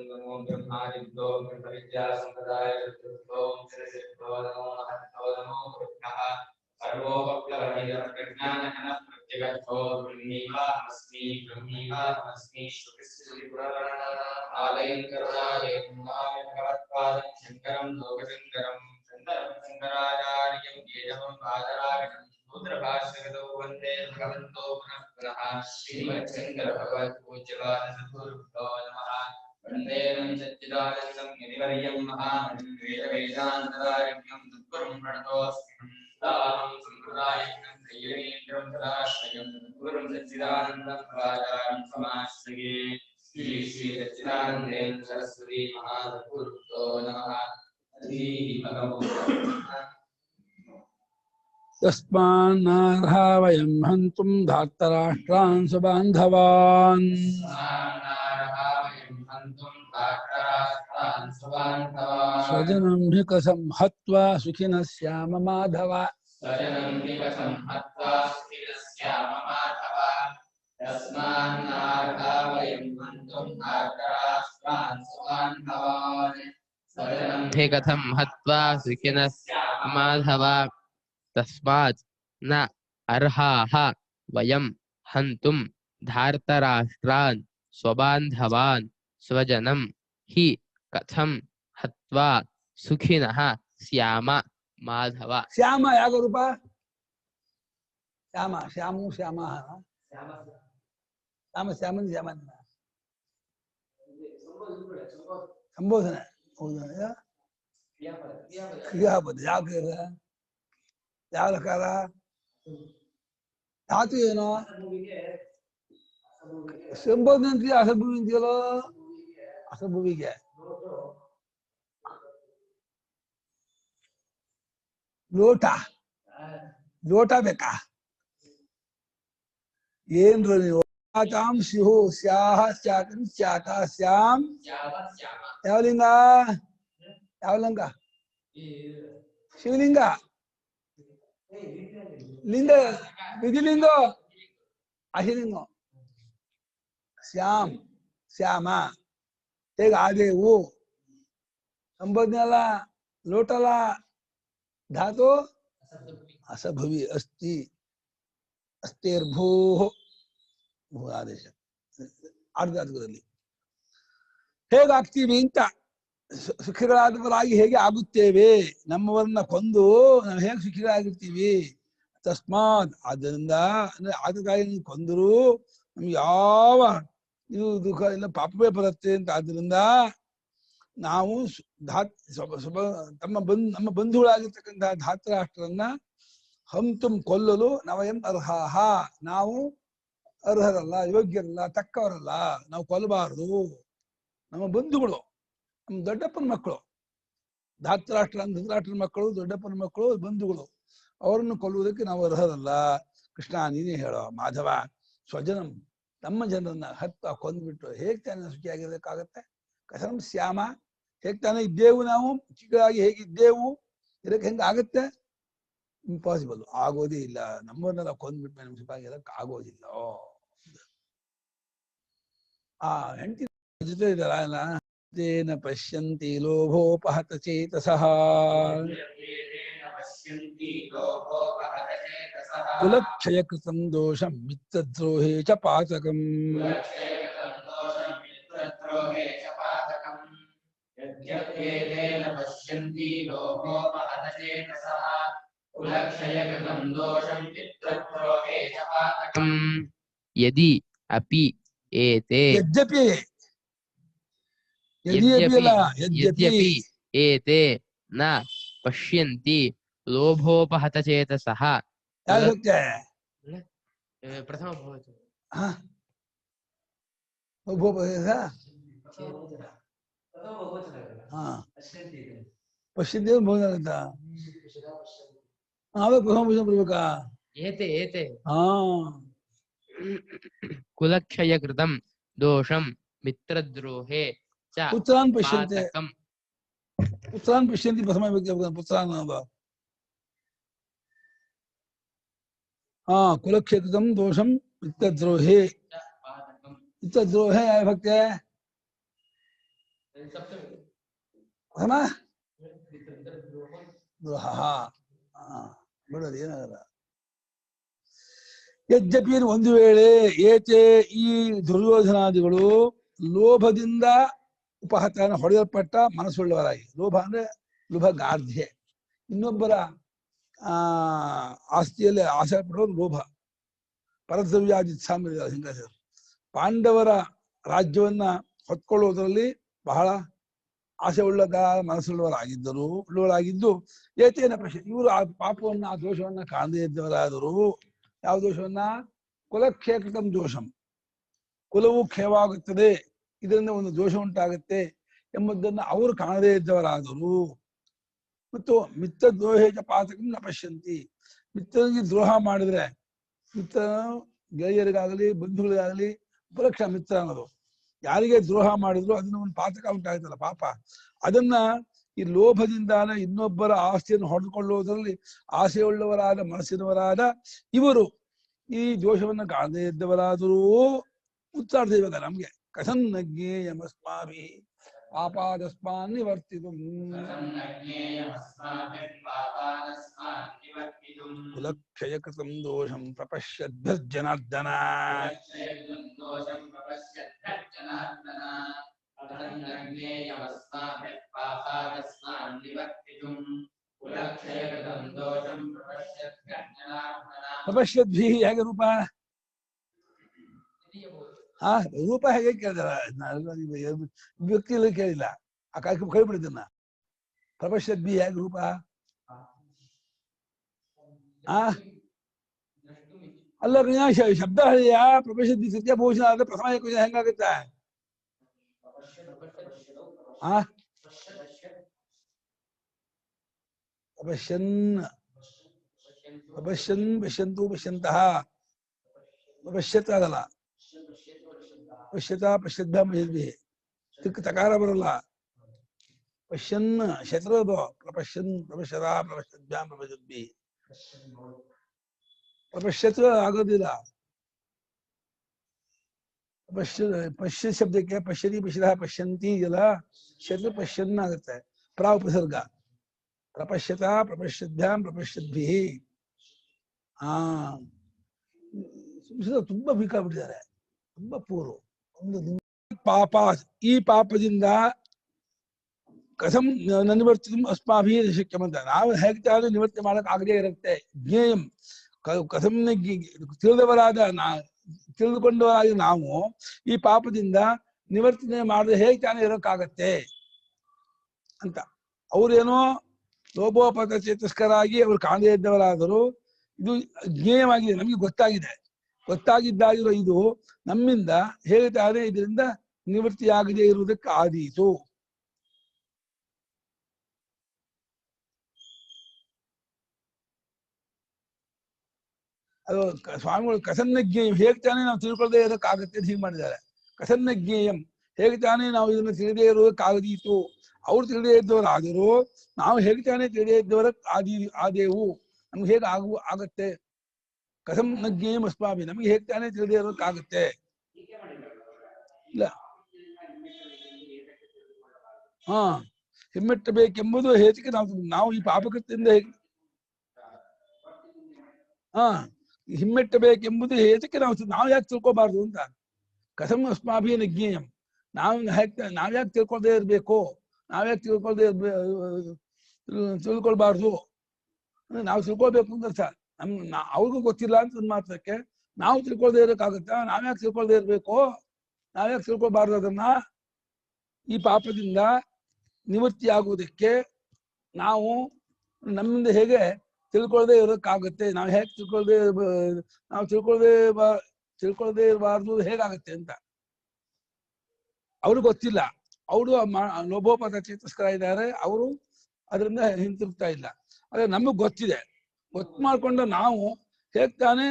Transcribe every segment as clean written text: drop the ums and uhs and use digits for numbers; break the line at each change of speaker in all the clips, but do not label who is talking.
नमो ब्रह्मादिभ्यो ब्रह्मविद्या संप्रदाय विद्वो श्रीसिद्धो नमो महतो नमो कृष्णः सर्वोपप्लवनिर्विज्ञानघन प्रत्यगतो ब्रह्मीवाहमस्मि श्रुतिस्मृतिपुराणानामालयं करुणालयं भगवत्पादं शङ्करं लोकशङ्करं शङ्कराचार्यं केशवं बादरायणं सूत्रभाष्यकृतौ वन्दे भगवन्तो पुनः पुनः श्रीमच्छङ्करभगवत्पूज्यपादसद्गुरुभ्यो नमः वन्दे सच्चिदानन्दं यतिवर्यं महामहिं वेदवेदान्तदारण्यं सद्गुरुं प्रणतोऽस्मि तां सम्प्रदायज्ञं दैवमेन्द्रं सदाश्रयं गुरुं सच्चिदानन्दं आचार्यं समाश्रये श्री श्री सच्चिदानन्देन्द्र सरस्वती महासद्गुरुभ्यो नमः
तस्मान्नार्हा वयं हन्तुं धार्तराष्ट्रान् स्वबान्धवान् स्वजनं हि कथं हत्वा सुखिनः स्याम माधव
हे कथं हत्वा सुखिनः माधव तस्मात् न अर्हाः वयं हन्तुं धार्तराष्ट्रान् स्वबान्धवान् स्वजनं हि कथं हत्वा सुखिनः स्याम माधव
श्याम याग रूप श्याम श्यामु श्यामः श्याम श्यामन श्यामन संबोधन क्रियापद ಯಾವ ಲಕಾರ ಧಾತು ಏನೋ ಸಂಬೋಧನೆ ಅಂತೀಯ ಅಸಭುವಿ ಅಂತೀಯಲ್ಲೋ ಅಸಭುವಿಗೆ ಲೋಟ ಲೋಟ ಬೇಕಾ ಏನ್ರು ನೀವು ಚಾಂ ಸ್ಯುಹು ಸ್ಯಾಹ ಸ್ಯಾಕಂ ಸ್ಯಾತ ಸ್ಯಾಂ ಯಾವ ಲಿಂಗ ಯಾವ ಲಿಂಗ ಶಿವಲಿಂಗ लिंग विधिलिंग अहिलिंग श्याम श्यामा तेग आदेवु संबोधनेला लोटला धातु असभवी अस्ति अस्तेर्भूः ಭೂ ಆದೇಶ ಅರ್ಧಾರ್ಥದಲ್ಲಿ ಹೇಗಾಗ್ತೀವಿ ಅಂತ ಸುಖಿಗಳಾದವರಾಗಿ ಹೇಗೆ ಆಗುತ್ತೇವೆ ನಮ್ಮವರನ್ನ ಕೊಂದು ನಾವು ಹೇಗೆ ಸುಖಿಗಳಾಗಿರ್ತೀವಿ ತಸ್ಮಾತ್ ಆದ್ದರಿಂದ ಅಂದ್ರೆ ಆತಕಾಯಿ ಕೊಂದರು ನಮ್ಗೆ ಯಾವ ಇದು ದುಃಖ ಇಲ್ಲ ಪಾಪವೇ ಬರುತ್ತೆ ಅಂತ ಆದ್ದರಿಂದ ನಾವು ನಮ್ಮ ಬಂಧುಗಳಾಗಿರ್ತಕ್ಕಂತಹ ಧಾತರಾಷ್ಟ್ರರನ್ನ ಹಂತುಂ ಕೊಲ್ಲಲು ನವಯಂ ಅರ್ಹಾಹ ನಾವು ಅರ್ಹರಲ್ಲ ಯೋಗ್ಯರಲ್ಲ ತಕ್ಕವರಲ್ಲ ನಾವು ಕೊಲ್ಲಬಾರದು ನಮ್ಮ ಬಂಧುಗಳು ನಮ್ಮ ದೊಡ್ಡಪ್ಪನ ಮಕ್ಕಳು ಧಾತರಾಷ್ಟ್ರನ ಮಕ್ಕಳು ದೊಡ್ಡಪ್ಪನ ಮಕ್ಕಳು ಬಂಧುಗಳು ಅವರನ್ನು ಕೊಲ್ಲುವುದಕ್ಕೆ ನಾವು ಅರ್ಹರಲ್ಲ ಕೃಷ್ಣ ನೀನೇ ಹೇಳೋ ಮಾಧವ ಸ್ವಜನಂ ನಮ್ಮ ಜನರನ್ನ ಹತ್ತ ಕೊಂದ್ಬಿಟ್ಟು ಹೇಗ್ ತಾನೇ ಸುಖಿಯಾಗಿರ್ಬೇಕಾಗತ್ತೆ ಕಥಂ ಶ್ಯಾಮ ಹೇಗ್ ತಾನೇ ಇದ್ದೇವು ನಾವು ಚಿಕ್ಕದಾಗಿ ಹೇಗಿದ್ದೇವು ಇದಕ್ಕೆ ಹೆಂಗ ಆಗತ್ತೆ ಇಂಪಾಸಿಬಲ್ ಆಗೋದೇ ಇಲ್ಲ ನಮ್ಮನ್ನೆಲ್ಲ ಕೊಂದ್ಬಿಟ್ಟು ನಮ್ಗೆ ಸುಖಾಗಿರಕ್ಕೆ ಆಗೋದಿಲ್ಲ ಆ ಹೆಂಡತಿ ಜೊತೆ ಇದ್ದಾರ ತೇನ ಪಶ್ಯಂತಿ ಲೋಭೋಪಹತ ಚೇತಸಃ ಕುಲಕ್ಷಯಕೃತಂ ದೋಷಂ ಮಿತ್ರದ್ರೋಹೇ ಚ ಪಾತಕಂ
यदि अपि एते यद्यपि एते न पश्यन्ति लोभोपहतचेतसः प्रथम
पश्यन्ति ಬಹುದಾಗತ್ತಾ ಬರ್ಬೇಕಾ
एते एते कुलक्षयकृतं दोषं मित्रद्रोहे च
पुत्रान् पश्यन्ति
पातकम्
पुत्रान् पश्यन्ति प्रथम पुत्रान् कुलक्षयकृतं दोषं मित्रद्रोहे मित्रद्रोहे भक्ते ಪ್ರಥಮ ದ್ರೋಹ ಬಿಡೋದು ಏನಾಗಲ್ಲ. ಯದ್ಯಪಿ ಒಂದು ವೇಳೆ ಏತೆ ಈ ದುರ್ಯೋಧನಾದಿಗಳು ಲೋಭದಿಂದ ಉಪಹತನ ಹೊಡೆಯಲ್ಪಟ್ಟ ಮನಸ್ಸುಳ್ಳವರಾಗಿ, ಲೋಭ ಅಂದ್ರೆ ಲುಭಗಾರ್ಧ್ಯೆ, ಇನ್ನೊಬ್ಬರ ಆಸ್ತಿಯಲ್ಲಿ ಆಸೆ ಪಡೋದು ಲೋಭ. ಪರದ್ರವ್ಯಾದಿ ಸಾಮ್ಯ ಹಿಂಗ ಪಾಂಡವರ ರಾಜ್ಯವನ್ನ ಹೊತ್ಕೊಳ್ಳುವುದರಲ್ಲಿ ಬಹಳ ಆಸೆ ಉಳ್ಳವರಾಗಿದ್ದು ಏತೇನ ಪ್ರಶ್ನೆ ಇವರು ಆ ಪಾಪವನ್ನ ಆ ದೋಷವನ್ನ ಕಾಣದೇ ಇದ್ದವರಾದರು. ಯಾವ ದೋಷವನ್ನ? ಕುಲಕ್ಷೇಕೃತಂ ದೋಷಂ, ಕುಲವು ಕ್ಷಯವಾಗುತ್ತದೆ, ಇದರಿಂದ ಒಂದು ದೋಷ ಉಂಟಾಗುತ್ತೆ ಎಂಬುದನ್ನು ಅವರು ಕಾಣದೇ ಇದ್ದವರಾದರು. ಮತ್ತು ಮಿತ್ರ ದ್ರೋಹೇಜ ಪಾತಕಂ ನ ಪಶ್ಯಂತಿ, ಮಿತ್ರನಿಗೆ ದ್ರೋಹ ಮಾಡಿದ್ರೆ, ಮಿತ್ರ ಗೆಳೆಯರಿಗಾಗಲಿ ಬಂಧುಗಳಿಗಾಗಲಿ ಉಪಲಕ್ಷ ಮಿತ್ರ ಅನ್ನೋದು, ಯಾರಿಗೆ ದ್ರೋಹ ಮಾಡಿದ್ರು ಅದನ್ನ ಒಂದು ಪಾತಕ ಉಂಟಾಗುತ್ತಲ್ಲ ಪಾಪ, ಅದನ್ನ ಈ ಲೋಭದಿಂದಾನ ಇನ್ನೊಬ್ಬರ ಆಸ್ತಿಯನ್ನು ಹೊಡೆದುಕೊಳ್ಳುವುದರಲ್ಲಿ ಆಸೆಯುಳ್ಳವರಾದ ಮನಸ್ಸಿನವರಾದ ಇವರು ಈ ದೋಷವನ್ನು ಕಾಣದೇ ಇದ್ದವರಾದರೂ ಉತ್ತಾರ್ಥ ಇವಾಗ ನಮ್ಗೆ ಕಥಂ ನ ಜ್ಞೇಯಮಸ್ಮಾಭಿ ಪಾಪಾದಸ್ಮಾನ್ ನಿವರ್ತಿತು ಕುಲಕ್ಷಯಕೃತಂ ದೋಷಂ ಪ್ರಪಶ್ಯದ್ಭರ್ಜನಾರ್ದನ ಪ್ರಪಶ್ಯದ್ಭಿ ಹೇಗೆ ರೂಪ? ರೂಪ ಹೇಗೆ ಕೇಳಿದಾರ? ವ್ಯಕ್ತಿಯಲ್ಲಿ ಕೇಳಿಲ್ಲ, ಆ ಕಾರ್ಯಕ್ರಮ ಕೈಬಿಡಿದ್ದನ್ನ. ಪ್ರಪಶ್ಯದ್ಭಿ ಹೇಗೆ ರೂಪ? ಅಲ್ಲ ಶಬ್ದ ಹೇಳಿಯ ಪ್ರಪಶ್ಯದ್ಭಿ ಸತ್ಯ ಭೂಷಣ ಆದ್ರೆ ಪ್ರಥಮ ಏಕವಚನ ಹೆಂಗಾಗುತ್ತೆ? ಪಶ್ಯನ್ ಪಶ್ಯನ್ ಪಶ್ಯಂತು ಪಶ್ಯಂತಹ ಪಶ್ಯತ್ ಆಗಲ್ಲ, ಪಶ್ಯತ ಪಶ್ಯದ್ಭ್ಯಾಂ ಪಶ್ಯದ್ಭಿ ತಿಕ್ ತಕಾರ ಬರಲ್ಲ. ಪಶ್ಯನ್ ಶತ್ರುದು ಪ್ರಪಶ್ಯನ್ ಪ್ರಪಶ್ಯತ ಪ್ರಪಶ್ಯದ್ಭ್ಯಾಂ ಪ್ರಪಶ್ಯದ್ಭಿ ಪ್ರಪಶ್ಯತ್ ಆಗೋದಿಲ್ಲ. ಪಶ್ಯ ಶಬ್ದಕ್ಕೆ ಪಶ್ಯತಿ ಪಶ್ಯತ ಪಶ್ಯಂತಿ ಇದೆಲ್ಲ ಶತ್ರು ಪಶ್ಯನ್ ಆಗುತ್ತೆ, ಪ್ರಾ ಉಪಸರ್ಗ. ಪ್ರಪಶ್ಯತ ಪ್ರಪಶ್ಯದ್ಭ್ಯಾಂ ಪ್ರಪಶ್ಯದ್ಭಿ ತುಂಬಾ ಬೇಕಾಗ್ಬಿಟ್ಟಿದ್ದಾರೆ, ತುಂಬಾ ಪೂರ್ವ. ಒಂದು ಪಾಪ, ಈ ಪಾಪದಿಂದ ಕಥಂ ನಿವರ್ತಿ ಅಸ್ಮಾಭಿ ಶಕ್ಯಮಂತ, ನಾವು ಹೇಗೆ ನಿವೃತ್ತಿ ಮಾಡಕ್ ಆಗದೇ ಇರುತ್ತೆ. ಜ್ಞೇಯಂ ಕಥಂ ತಿಳಿದವರಾದ ತಿಳಿದುಕೊಂಡವರಾಗಿ ನಾವು ಈ ಪಾಪದಿಂದ ನಿವರ್ತನೆ ಮಾಡದೆ ಹೇಗೆ ತಾನೇ ಇರೋಕ್ಕಾಗತ್ತೆ ಅಂತ. ಅವ್ರೇನೋ ಲೋಭೋಪತ ಚೇತಸ್ಕರಾಗಿ ಅವರು ಕಾಣದೇ ಇದ್ದವರಾದರೂ ಇದು ಜ್ಞೇಯವಾಗಿದೆ, ನಮಗೆ ಗೊತ್ತಾಗಿದ್ದಾಗಿರೋ ಇದು ನಮ್ಮಿಂದ ಹೇಗೆ ತಾನೇ ಇದರಿಂದ ನಿವೃತ್ತಿಯಾಗದೇ ಇರುವುದಕ್ಕೆ ಆದೀತು. ಅದು ಸ್ವಾಮಿಗಳು ಕಸನ್ನ ಜ್ಞೇಯಂ ಹೇಗೆ ತಾನೇ ನಾವು ತಿಳ್ಕೊಳ್ಳದೆ ಇರೋಕ್ಕಾಗತ್ತೆ ಅಂತ ಹೀಗೆ ಮಾಡಿದ್ದಾರೆ. ಕಸನ್ನ ಜ್ಞೇಯಂ ಹೇಗೆ ತಾನೇ ನಾವು ಇದನ್ನು ತಿಳಿದೇ ಇರೋದಕ್ಕಾಗದೀತು. ಅವ್ರು ತಿಳಿದೇ ಇದ್ದವರಾದರೂ ನಾವು ಹೇಗೆ ತಾನೇ ತಿಳಿದೇ ಇದ್ದವರ ಆದೇವು, ನಮ್ಗೆ ಹೇಗೆ ಆಗತ್ತೆ. ಕಥಂ ನ ಜ್ಞೇಯಂ ಅಸ್ಮಾಭಿ, ನಮಗೆ ಹೇಗೆ ತಾನೇ ತಿಳಿದೇ ಇರೋದಕ್ಕಾಗತ್ತೆ. ಇಲ್ಲ ಹಿಮ್ಮೆಟ್ಟಬೇಕೆಂಬುದು ಹೇತಿಗೆ ನಾವು ಈ ಪಾಪಕೃತ್ಯದಿಂದ ಹೇಗೆ ಹಿಮ್ಮೆಟ್ಟಬೇಕೆಂಬುದು ಹೇತಕ್ಕೆ ನಾವು ಯಾಕೆ ತಿಳ್ಕೊಬಾರ್ದು ಅಂತ. ಕಥಂ ಅಸ್ಮಾಭಿನ ಜ್ಞೇಯಂ, ನಾವ್ಯಾಕೆ ತಿಳ್ಕೊಳ್ದೇ ಇರ್ಬೇಕು, ನಾವ್ಯಾಕೆ ತಿಳ್ಕೊಳ್ಬಾರ್ದು ಅಂದ್ರೆ ನಾವು ತಿಳ್ಕೊಳ್ಬೇಕು ಅಂತ ಅರ್ಥ. ಅವ್ರಿಗೂ ಗೊತ್ತಿಲ್ಲ ಅಂತ ಮಾತ್ರಕ್ಕೆ ನಾವು ತಿಳ್ಕೊಳ್ದೇ ಇರೋಕ್ಕಾಗತ್ತಾ? ನಾವ್ಯಾಕೆ ತಿಳ್ಕೊಳ್ದೇ ಇರ್ಬೇಕು, ನಾವ್ಯಾಕೆ ತಿಳ್ಕೊಳ್ಬಾರ್ದು? ಅದನ್ನ ಈ ಪಾಪದಿಂದ ನಿವೃತ್ತಿ ಆಗುವುದಕ್ಕೆ ನಾವು ನಮ್ಮಿಂದ ಹೇಗೆ ತಿಳ್ಕೊಳ್ದೇ ಇರೋಕ್ಕಾಗತ್ತೆ, ನಾವು ಹೇಗೆ ತಿಳ್ಕೊಳ್ದೇ ಇರಬಾರ್ದು ಹೇಗಾಗತ್ತೆ ಅಂತ ಅವ್ರಿಗೆ ಗೊತ್ತಿಲ್ಲ. ಅವರು ಲೋಭೋಪತ ಚೇತಸ್ಕರ ಇದ್ದಾರೆ, ಅವರು ಅದರಿಂದ ಹಿಂತಿರುಗ್ತಾ ಇಲ್ಲ. ಆದ್ರೆ ನಮಗ್ ಗೊತ್ತಿದೆ, ಗೊತ್ತು ಮಾಡ್ಕೊಂಡು ನಾವು ಹೇಗೆ ತಾನೇ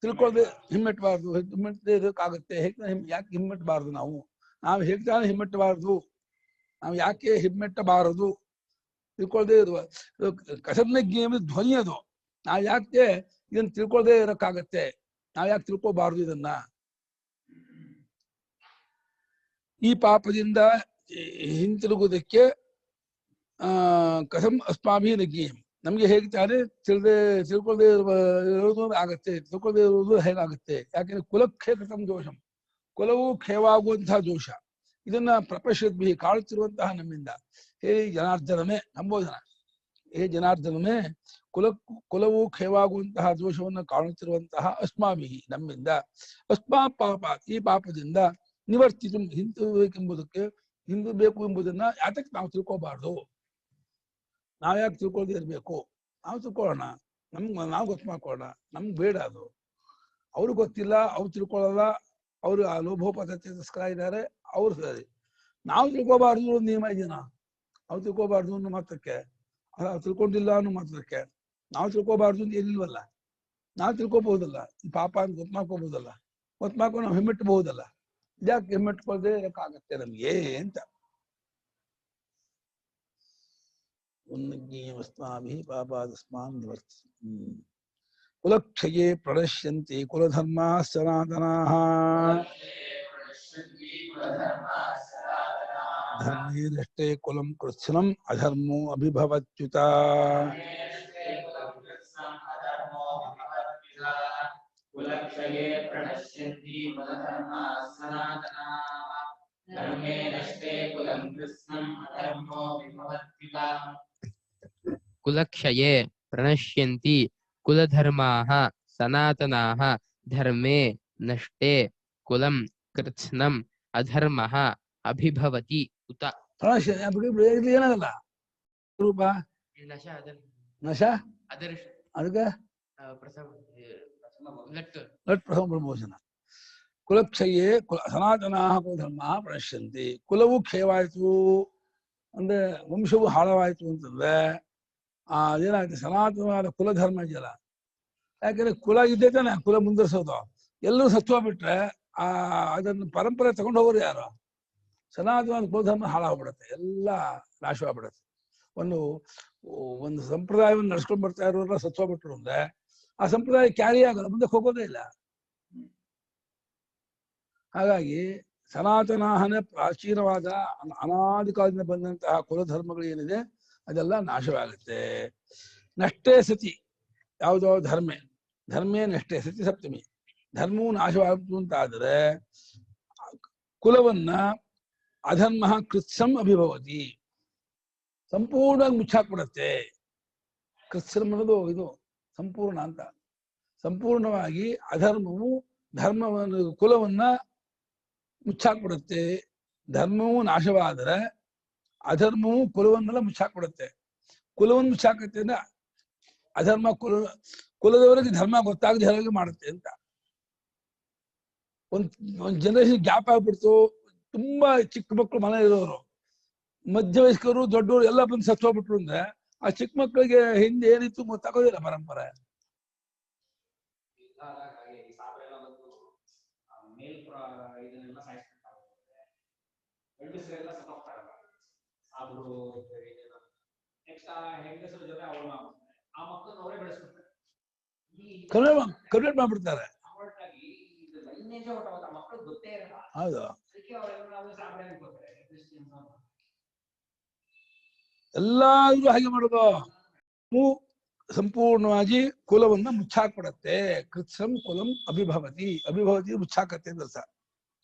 ತಿಳ್ಕೊಳ್ದೆ ಹಿಮ್ಮೆಟ್ಟಬಾರ್ದು, ಹಿಮ್ಮೆಟ್ಟದೇ ಇರೋಕ್ಕಾಗತ್ತೆ. ಯಾಕೆ ಹಿಮ್ಮೆಟ್ಟಬಾರ್ದು? ನಾವು ಹೇಗೆ ತಾನೇ ಹಿಮ್ಮೆಟ್ಟಬಾರ್ದು, ನಾವು ಯಾಕೆ ಹಿಮ್ಮೆಟ್ಟಬಾರದು ತಿಳ್ಕೊಳ್ದೇ ಇರುವ ಕಸಬ್ನ ಜ್ಞೇಯ ಧ್ವನಿ ಅದು. ನಾವು ಯಾಕೆ ಇದನ್ನ ತಿಳ್ಕೊಳ್ದೇ ಇರೋಕ್ಕಾಗತ್ತೆ, ನಾವು ಯಾಕೆ ತಿಳ್ಕೊಬಾರ್ದು ಇದನ್ನ. ಈ ಪಾಪದಿಂದ ಹಿಂತಿರುಗುವುದಕ್ಕೆ ಕಥಂ ಅಸ್ಮಾಭಿ ನಗೀಯಂ, ನಮ್ಗೆ ಹೇಗೆ ತಾನೇ ತಿಳ್ಕೊಳ್ಳದೆ ಇರೋದು ಆಗತ್ತೆ, ತಿಳ್ಕೊಳ್ಳದೆ ಇರುವುದು ಹೇಗಾಗುತ್ತೆ? ಯಾಕೆಂದ್ರೆ ಕುಲಕ್ಷಯ ಕೃತಂ ದೋಷಂ, ಕುಲವು ಕ್ಷಯವಾಗುವಂತಹ ದೋಷ. ಇದನ್ನ ಪ್ರಪಶ್ಯದ್ಭಿ ಕಾಳುತ್ತಿರುವಂತಹ ನಮ್ಮಿಂದ. ಹೇ ಜನಾರ್ದನಮೇ, ಸಂಬೋಧನ, ಹೇ ಜನಾರ್ದನಮೇ, ಕುಲವು ಕ್ಷಯವಾಗುವಂತಹ ದೋಷವನ್ನು ಕಾಣುತ್ತಿರುವಂತಹ ಅಸ್ಮಾಭಿ ನಮ್ಮಿಂದ, ಅಸ್ಮಾ ಪಾಪ, ಈ ಪಾಪದಿಂದ ನಿವರ್ತಿತು, ಹಿಂದಿರುಗಬೇಕೆಂಬುದಕ್ಕೆ, ಹಿಂದಿರಬೇಕು ಎಂಬುದನ್ನ ಯಾತಕ್ಕೆ ನಾವು ತಿಳ್ಕೋಬಾರ್ದು? ನಾವ್ ಯಾಕೆ ತಿಳ್ಕೊಳ್ದೇ ಇರ್ಬೇಕು? ನಾವು ತಿಳ್ಕೊಳ್ಳೋಣ, ನಾವು ಗೊತ್ತು ಮಾಡ್ಕೊಳ್ಳೋಣ. ನಮ್ಗೆ ಬೇಡ ಅದು. ಅವ್ರಿಗೆ ಗೊತ್ತಿಲ್ಲ, ಅವ್ರು ತಿಳ್ಕೊಳ್ಳಲ್ಲ, ಅವರು ಆ ಲೋಭೋಪತಕ್ಕೆ ತಿರಸ್ಕಾರ ಇದ್ದಾರೆ, ಅವ್ರು ಸರಿ. ನಾವು ತಿಳ್ಕೊಬಾರ್ದು ಒಂದು ನಿಯಮ ಇದೆಯಾ? ಅವ್ರು ತಿಳ್ಕೊಬಾರ್ದು ಅನ್ನೋ ಮಾತ್ರಕ್ಕೆ, ತಿಳ್ಕೊಂಡಿಲ್ಲ ಅನ್ನೋ ಮಾತ್ರಕ್ಕೆ ನಾವು ತಿಳ್ಕೊಬಾರ್ದು ಅಂತ ಏನಿಲ್ವಲ್ಲ. ನಾವು ತಿಳ್ಕೊಬಹುದಲ್ಲ, ಈ ಪಾಪ ಅಂತ ಗೊತ್ತು ಮಾಡ್ಕೋಬಹುದಲ್ಲ, ಗೊತ್ತು ಮಾಡ್ಕೊಂಡು ನಾವು ಹೆಮ್ಮೆಟ್ಟಬಹುದಲ್ಲ. ಇದ್ಯಾಕೆ ಹೆಮ್ಮೆಟ್ಕೊಳ್ದೆ ಇರಕ್ಕಾಗತ್ತೆ ನಮ್ಗೆ ಅಂತ. ಉನ್ನಜ್ಞೇಯಮಸ್ಮಾಭಿ ಪಾಪಾದಸ್ಮಾನ್ ನಿವರ್ತಿ. ಕುಲಕ್ಷಯೇ ಪ್ರಣಶ್ಯಂತಿ ಕುಲಧರ್ಮಾಃ ಸನಾತನಾಃ, ಧರ್ಮೇ ನಷ್ಟೇ ಕುಲಂ ಕೃತ್ಸ್ನಂ ಅಧರ್ಮೋ ಅಭಿಭವತ್ಯುತ.
ಕುಲಕ್ಷಯೇ ಪ್ರಣಶ್ಯಂತಿ ಕುಲಧರ್ಮಾಃ ಸನಾತನಾಃ, ಧರ್ಮೇ ನಷ್ಟೇ ಕುಲಂ ಕೃತ್ಸ್ನಂ ಅಧರ್ಮೋ ವಿಭವತ್ಯುತ.
ಕುಲಕ್ಷಯೇ ಪ್ರಣಶ್ಯಂತಿ ಕುಲಧರ್ಮಾಃ ಸನಾತನಾಃ, ಧರ್ಮೇ ನಷ್ಟೇ ಕುಲಂ ಕೃತ್ಸ್ನಂ ಅಧರ್ಮಃ ಅಭಿಭವತಿ ಉತ.
ಏನಾಗಲ್ಲ ರೂಪ ನಶ ಅದಕ್ಕೆ ಲಟ್ ಪ್ರಥಮ ಪ್ರಮೋಚನ. ಕುಲಕ್ಷಯೇ ಸನಾತನಾಃ ಕುಲಧರ್ಮಾಃ ಪ್ರಣಶ್ಯಂತಿ, ಕುಲವು ಕ್ಷಯವಾಯಿತು ಅಂದ್ರೆ ವಂಶವು ಹಾಳವಾಯಿತು ಅಂತಂದ್ರೆ ಅದೇನಾಗುತ್ತೆ? ಸನಾತನವಾದ ಕುಲಧರ್ಮ ಇದೆಯಲ್ಲ, ಯಾಕಂದ್ರೆ ಕುಲ ಇದ್ದೇ ತಾನೆ ಕುಲ ಮುಂದುವರಿಸೋದು. ಎಲ್ಲರೂ ಸತ್ವಬಿಟ್ರೆ ಅದನ್ನು ಪರಂಪರೆ ತಗೊಂಡು ಹೋಗೋರು ಯಾರು? ಸನಾತನವಾದ ಕುಲಧರ್ಮ ಹಾಳಾಗ್ಬಿಡುತ್ತೆ, ಎಲ್ಲ ನಾಶವಾಗ್ಬಿಡುತ್ತೆ. ಒಂದು ಸಂಪ್ರದಾಯವನ್ನು ನಡ್ಸ್ಕೊಂಡು ಬರ್ತಾ ಇರೋರೆಲ್ಲ ಸತ್ವಬಿಟ್ರು ಅಂದ್ರೆ ಆ ಸಂಪ್ರದಾಯ ಕ್ಯಾರಿ ಆಗಲ್ಲ, ಮುಂದಕ್ಕೆ ಹೋಗೋದೇ ಇಲ್ಲ. ಹಾಗಾಗಿ ಸನಾತನನೇ ಪ್ರಾಚೀನವಾದ ಅನಾದಿ ಕಾಲದಿಂದ ಬಂದಂತಹ ಕುಲಧರ್ಮಗಳು ಏನಿದೆ ಅದೆಲ್ಲ ನಾಶವಾಗುತ್ತೆ. ನಷ್ಟೇ ಸತಿ ಯಾವುದೋ ಧರ್ಮೇ ನಷ್ಟೇ ಸತಿ ಸಪ್ತಮಿ, ಧರ್ಮವು ನಾಶವಾಗುವುದು ಅಂತಾದರೆ ಕುಲವನ್ನ ಅಧರ್ಮ ಕೃತ್ಸಂ ಅಭಿಭವತಿ, ಸಂಪೂರ್ಣವಾಗಿ ಮುಚ್ಚಾಕ್ಬಿಡತ್ತೆ. ಕೃತ್ಸಂ ಅನ್ನೋದು ಇದು ಸಂಪೂರ್ಣ ಅಂತ. ಸಂಪೂರ್ಣವಾಗಿ ಅಧರ್ಮವು ಧರ್ಮವನ್ನು ಕುಲವನ್ನ ಮುಚ್ಚಾಕ್ಬಿಡುತ್ತೆ. ಧರ್ಮವು ನಾಶವಾದರೆ ಅಧರ್ಮವು ಕುಲವನ್ನೆಲ್ಲ ಮುಚ್ಚಾಕ್ಬಿಡುತ್ತೆ. ಕುಲವನ್ನು ಮುಚ್ಚಾಕತ್ತೆ ಅಂದ್ರೆ ಅಧರ್ಮ ಕುಲದವರಿಗೆ ಧರ್ಮ ಗೊತ್ತಾಗದೆ ಹೇಗೆ ಮಾಡುತ್ತೆ ಅಂತ. ಒಂದ್ ಜನರೇಷನ್ ಗ್ಯಾಪ್ ಆಗ್ಬಿಡ್ತು. ತುಂಬಾ ಚಿಕ್ಕ ಮಕ್ಕಳು ಮನೆ ಇರೋರು, ಮಧ್ಯ ವಯಸ್ಕರು, ದೊಡ್ಡವರು ಎಲ್ಲ ಬಂದು ಸತ್ತೋಗ್ಬಿಟ್ರು ಅಂದ್ರೆ ಆ ಚಿಕ್ಕ ಮಕ್ಕಳಿಗೆ ಹಿಂದೆ ಏನಿತ್ತು ಗೊತ್ತಾಗೋದಿಲ್ಲ ಪರಂಪರೆ. ಕನ್ವರ್ಟ್ ಮಾಡ್ಬಿಡ್ತಾರೆ. ಹೌದು, ಎಲ್ಲಾದ್ರೂ ಹಾಗೆ ಮಾಡೋದು. ಸಂಪೂರ್ಣವಾಗಿ ಕುಲವನ್ನ ಮುಚ್ಚಾಕ್ಬಿಡತ್ತೆ. ಕೃತ್ಸಂ ಕುಲಂ ಅಭಿಭವತಿ, ಅಭಿಭವತಿ ಮುಚ್ಚಾಕತ್ತೆ ಅಂತ ಅರ್ಥ.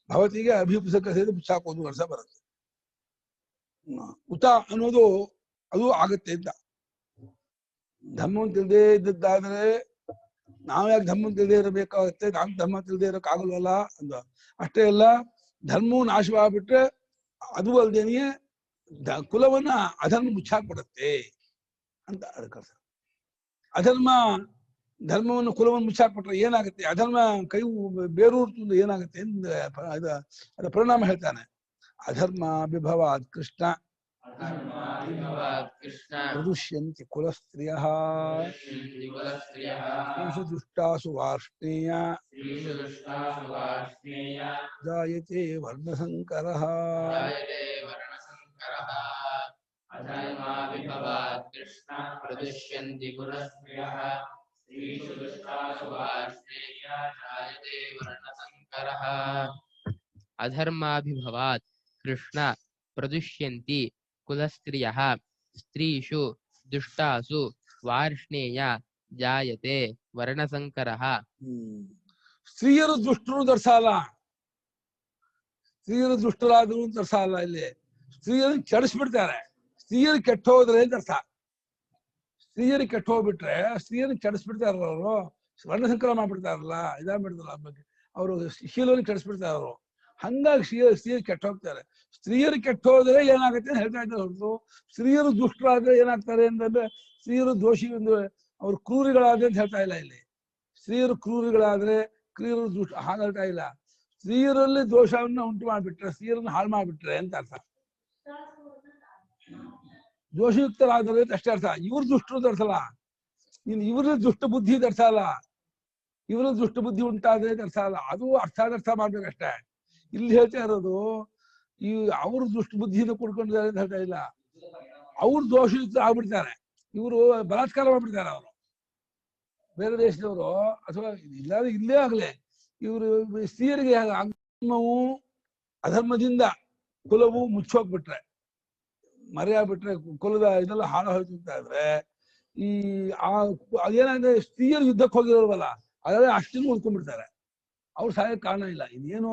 ಭವತಿಗೆ ಅಭಿಪುಸಕ ಸೇರಿ ಮುಚ್ಚಾಕೋದು ಅರ್ಥ ಬರುತ್ತೆ. ಉತ ಅನ್ನೋದು ಅದು ಆಗತ್ತೆ ಅಂತ. ಧರ್ಮವನ್ನು ತಿಳಿದೇ ಇದ್ದದ್ದಾದ್ರೆ ನಾವು ಯಾಕೆ ಧರ್ಮ ತಿಳಿದೇ ಇರಬೇಕಾಗತ್ತೆ? ನಾವು ಧರ್ಮ ತಿಳಿದೇ ಇರೋಕ್ಕಾಗಲ್ವಲ್ಲ ಅಂತ. ಅಷ್ಟೇ ಅಲ್ಲ, ಧರ್ಮವು ನಾಶವಾಗ್ಬಿಟ್ರೆ ಅದು ಅಲ್ದೇನೆಯೇ ಕುಲವನ್ನ ಅಧರ್ಮ ಮುಚ್ಚಾಕ್ಬಿಡತ್ತೆ ಅಂತ ಅದಕ್ಕೆ ಅರ್ಥ. ಅಧರ್ಮ ಧರ್ಮವನ್ನು ಕುಲವನ್ನು ಮುಚ್ಚಾಕ್ಬಿಟ್ರೆ ಏನಾಗುತ್ತೆ? ಅಧರ್ಮ ಕೈ ಬೇರೂರ್ತು ಏನಾಗುತ್ತೆ ಅದ ಪರಿಣಾಮ ಹೇಳ್ತಾನೆ. ಅಧರ್ಮ ವಿಭವಾತ್ ಕೃಷ್ಣ ಪ್ರದುಷ್ಯಂತಿ ಕುಲಸ್ತ್ರಿಯಃ ದುಷ್ಟಾಸು ವಾರ್ಷ್ಣೇಯ ಜಾಯತೆ ವರ್ಣಸಂಕರಃ.
ಅಧರ್ಮಾಭಿಭವಾತ್ ಕೃಷ್ಣ ಪ್ರದುಷ್ಯಂತಿ ಕುಲಸ್ತ್ರಿಯಃ ಸ್ತ್ರೀಷು ದುಷ್ಟಾಸು ವಾರ್ಷ್ಣೇಯ ಜಾಯತೆ ವರ್ಣಸಂಕರಃ.
ಸ್ತ್ರೀಯರು ದುಷ್ಟರು ದರ್ಶಾಲ, ಸ್ತ್ರೀಯರು ದುಷ್ಟರಾದ್ರು ದರ್ಶಾಲ. ಇಲ್ಲಿ ಸ್ತ್ರೀಯರನ್ನು ಕೆಡಿಸ್ಬಿಡ್ತಾರೆ. ಸ್ತ್ರೀಯರು ಕೆಟ್ಟ ಹೋದ್ರೆ ಅಂತ ಅರ್ಥ. ಸ್ತ್ರೀಯರು ಕೆಟ್ಟ ಹೋಗ್ಬಿಟ್ರೆ ಸ್ತ್ರೀಯರನ್ನು ಕೆಡಿಸ್ಬಿಡ್ತಾರಲ್ಲ ಅವರು, ವರ್ಣಸಂಕರ ಮಾಡ್ಬಿಡ್ತಾರಲ್ಲ, ಇದಾಗ್ಬಿಡ್ತಾರಲ್ಲ ಬಗ್ಗೆ ಅವರು ಶೀಲವನ್ನು ಕೆಡಿಸ್ಬಿಡ್ತಾರೆ ಅವರು. ಹಂಗಾಗಿ ಸ್ತ್ರೀಯರು ಕೆಟ್ಟ ಹೋಗ್ತಾರೆ. ಸ್ತ್ರೀಯರು ಕೆಟ್ಟ ಹೋದ್ರೆ ಏನಾಗುತ್ತೆ ಅಂತ ಹೇಳ್ತಾ ಇದ್ದಾರೆ ಹೊರತು ಸ್ತ್ರೀಯರು ದುಷ್ಟರಾದ್ರೆ ಏನಾಗ್ತಾರೆ ಅಂತಂದ್ರೆ ಸ್ತ್ರೀಯರು ದೋಷಿ ಅಂದ್ರೆ ಅವ್ರು ಕ್ರೂರಿಗಳಾದ್ರೆ ಅಂತ ಹೇಳ್ತಾ ಇಲ್ಲ. ಇಲ್ಲಿ ಸ್ತ್ರೀಯರು ಕ್ರೂರಿಗಳಾದ್ರೆ ಸ್ತ್ರೀಯರು ದುಷ್ಟ ಹಾಗೆ ಹೇಳ್ತಾ ಇಲ್ಲ. ಸ್ತ್ರೀಯರಲ್ಲಿ ದೋಷವನ್ನು ಉಂಟು ಮಾಡ್ಬಿಟ್ರೆ, ಸ್ತ್ರೀಯರನ್ನು ಹಾಳು ಮಾಡ್ಬಿಟ್ರೆ ಅಂತ ಅರ್ಥ. ದೋಷಯುಕ್ತರಾದರೆ ಅಷ್ಟೇ ಅರ್ಥ. ಇವ್ರು ದುಷ್ಟರು ದರ್ಶಲ್ಲ, ಇನ್ನು ಇವ್ರಲ್ಲಿ ದುಷ್ಟ ಬುದ್ಧಿ ದರ್ಶಲ್ಲ, ಇವ್ರಲ್ಲಿ ದುಷ್ಟ ಬುದ್ಧಿ ಉಂಟಾದ್ರೆ ದರ್ಶಲ್ಲ. ಅದು ಅರ್ಥ ಮಾಡ್ಬೇಕಷ್ಟೇ. ಇಲ್ಲಿ ಹೇಳ್ತಾ ಇರೋದು ಈ ಅವ್ರು ದುಷ್ಟ ಬುದ್ಧಿಯಿಂದ ಕೂಡ್ಕೊಂಡಿದ್ದಾರೆ ಅಂತ ಹೇಳ್ತಾ ಇಲ್ಲ. ಅವ್ರು ದೋಷಯುಕ್ತ ಆಗ್ಬಿಡ್ತಾರೆ, ಇವರು ಬಲಾತ್ಕಾರ ಮಾಡ್ಬಿಡ್ತಾರೆ. ಅವರು ಬೇರೆ ದೇಶದವರು ಅಥವಾ ಇಲ್ಲಾದ್ರೆ ಇಲ್ಲೇ ಆಗ್ಲಿ ಇವರು ಸ್ತ್ರೀಯರಿಗೆ ಅಧರ್ಮವು ಅಧರ್ಮದಿಂದ ಕುಲವು ಮುಚ್ಚೋಗ್ಬಿಟ್ರೆ, ಮರೆಯಾಗ್ಬಿಟ್ರೆ, ಕುಲದ ಇದೆಲ್ಲ ಹಾಳು ಹೋಗ್ತಾ ಇದ್ರೆ ಈ ಅದೇನಾದ್ರೆ ಸ್ತ್ರೀಯರು ಯುದ್ಧಕ್ಕೆ ಹೋಗಿರೋಲ್ವಲ್ಲ ಅದೇ ಅಷ್ಟನ್ನು ಉಳ್ಕೊಂಡ್ಬಿಡ್ತಾರೆ. ಅವ್ರು ಸಾಯಕ್ಕೆ ಕಾರಣ ಇಲ್ಲ. ಇನ್ನೇನು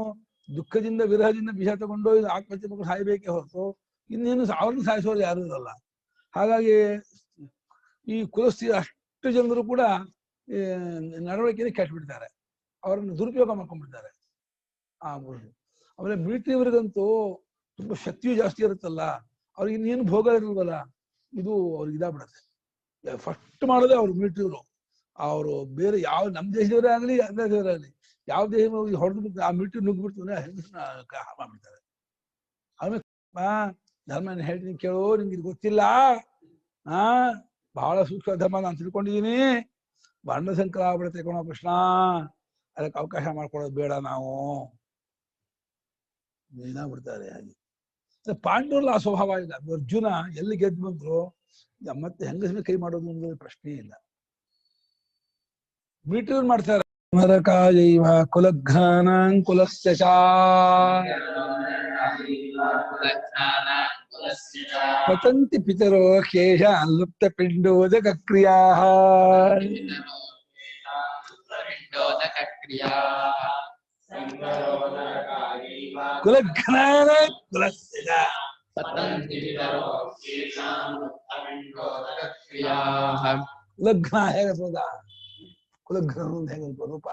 ದುಃಖದಿಂದ ವಿರಹದಿಂದ ವಿಷ ತಗೊಂಡು ಇದು ಆತ್ಮಹತ್ಯೆ ಮಕ್ಕಳು ಸಾಯ್ಬೇಕೇ ಹೊರತು ಇನ್ನೇನು ಅವ್ರನ್ನ ಸಾಯಿಸೋರು ಯಾರು ಇರಲ್ಲ. ಹಾಗಾಗಿ ಈ ಕುಲಸ್ತ್ರೀ ಅಷ್ಟು ಜನರು ಕೂಡ ನಡವಳಿಕೆಯನ್ನು ಕೆಟ್ಬಿಡ್ತಾರೆ, ಅವರನ್ನು ದುರುಪಯೋಗ ಮಾಡ್ಕೊಂಡ್ಬಿಡ್ತಾರೆ. ಆಮೇಲೆ ಮಿಲಿಟರಿಯವರಿಗಂತೂ ತುಂಬಾ ಶಕ್ತಿಯು ಜಾಸ್ತಿ ಇರುತ್ತಲ್ಲ, ಅವ್ರಿಗೆ ಇನ್ನೇನು ಭೋಗ ಇರಲ್ವಲ್ಲ, ಇದು ಅವ್ರಿಗೆ ಇದಾಗ್ಬಿಡತ್ತೆ. ಫಸ್ಟ್ ಮಾಡೋದೇ ಅವ್ರು ಮಿಲಿಟರಿಯವರು. ಅವರು ಬೇರೆ ಯಾವ ನಮ್ಮ ದೇಶದವರೇ ಆಗಲಿ ಅದ್ರ ದೇಶದವರೇ ಆಗಲಿ ಯಾವ ದೇಶ ಹೊಡೆದು ಆ ಮಿಲಿಟರಿ ನುಗ್ಗಿಬಿಡ್ತು ಮಾಡ್ಬಿಡ್ತಾರೆ. ಆಮೇಲೆ ಧರ್ಮ ಹೇಳ್ತೀನಿ ಕೇಳು, ನಿಮ್ಗೆ ಇದು ಗೊತ್ತಿಲ್ಲ, ಬಹಳ ಸೂಕ್ಷ್ಮ ಧರ್ಮ ನಾನು ತಿಳ್ಕೊಂಡಿದ್ದೀನಿ, ವರ್ಣಸಂಕರ ಆಗ್ಬಿಡುತ್ತೆ ಕಣೋ ಕೃಷ್ಣ, ಅದಕ್ಕೆ ಅವಕಾಶ ಮಾಡ್ಕೊಡೋದು ಬೇಡ ನಾವು ಏನಾಗ್ಬಿಡ್ತಾರೆ. ಹಾಗೆ ಪಾಂಡವರಲ್ಲಿ ಆ ಸ್ವಭಾವ ಇಲ್ಲ. ಅರ್ಜುನ ಎಲ್ಲಿ ಗೆದ್ದು ಬಂದ್ರು ಮತ್ತೆ ಹೆಂಗಸನ ಕೈ ಮಾಡೋದು ಅನ್ನೋದು ಪ್ರಶ್ನೆ ಇಲ್ಲ. ಮಿಲಿಟರಿ ಮಾಡ್ತಾರೆ. ನರಕಾಯೈವ ಕುಲಘ್ನಾನಾಂ ಕುಲಸ್ಯ ಚ ಪತಂತಿ ಪಿತರೋ ಕೇಶ ಲುಪ್ತ ಪಿಂಡೋದಕ ಕ್ರಿಯಾ ಕುಲಘ್ನಾನ ಕುಲಸ್ಯ ಚ. ಕುಲಘ್ನ ಹೇಗೆ ಹೋದ, ಕುಲಘ್ನ ಅಂತ ಹೇಗೆ ರೂಪ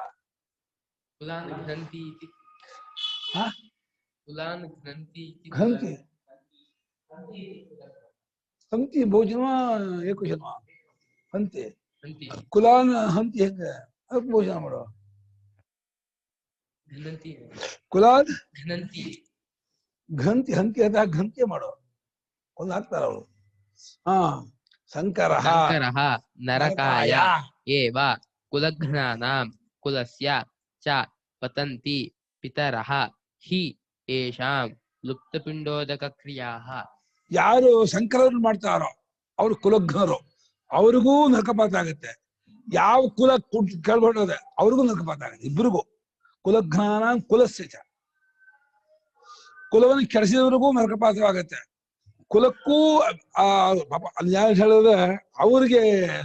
ಹಂತಿ ಭೋಜನ ಏಕುಶನ ಹಂತಿ ಕುಲಾನ್ ಹಂತಿ ಹೆಂಗ ಅದಕ್ಕೆ ಭೋಜನ ಮಾಡೋ ಕುಲಾನ್ ಘಂತಿ ಹಂತಿ ಅದ ಘಂತಿ ಮಾಡೋ ಒಂದು ಹಾಕ್ತಾರ ಅವರು. ಸಂಕರಃ
ನರಕಾಯ ಏವ ಕುಲಘ್ನಾನಾಂ ಕುಲಸ್ಯ ಚ ಪತಂತಿ ಪಿತರಃ ಹಿ ಯೇಷಾಂ ಲುಪ್ತಪಿಂಡೋದಕ ಕ್ರಿಯಾಃ.
ಯಾರು ಸಂಕರವನ್ನು ಮಾಡ್ತಾರೋ ಅವ್ರು ಕುಲಘ್ನರು, ಅವ್ರಿಗೂ ನರಕಪಾತ ಆಗುತ್ತೆ. ಯಾವ ಕುಲ ಕೇಳ್ಕೊಂಡೋದೆ ಅವ್ರಿಗೂ ನರಕಪಾತ ಆಗುತ್ತೆ, ಇಬ್ಬರಿಗೂ. ಕುಲಘ್ನಾನಾಂ ಕುಲಸ್ಯ ಚ, ಕುಲವನ್ನು ಕೆಡಿಸಿದವರಿಗೂ ನರಕಪಾತವಾಗತ್ತೆ. ಕುಲಕ್ಕೂ ಯಾರು ಹೇಳಿದ್ರೆ ಅವ್ರಿಗೆ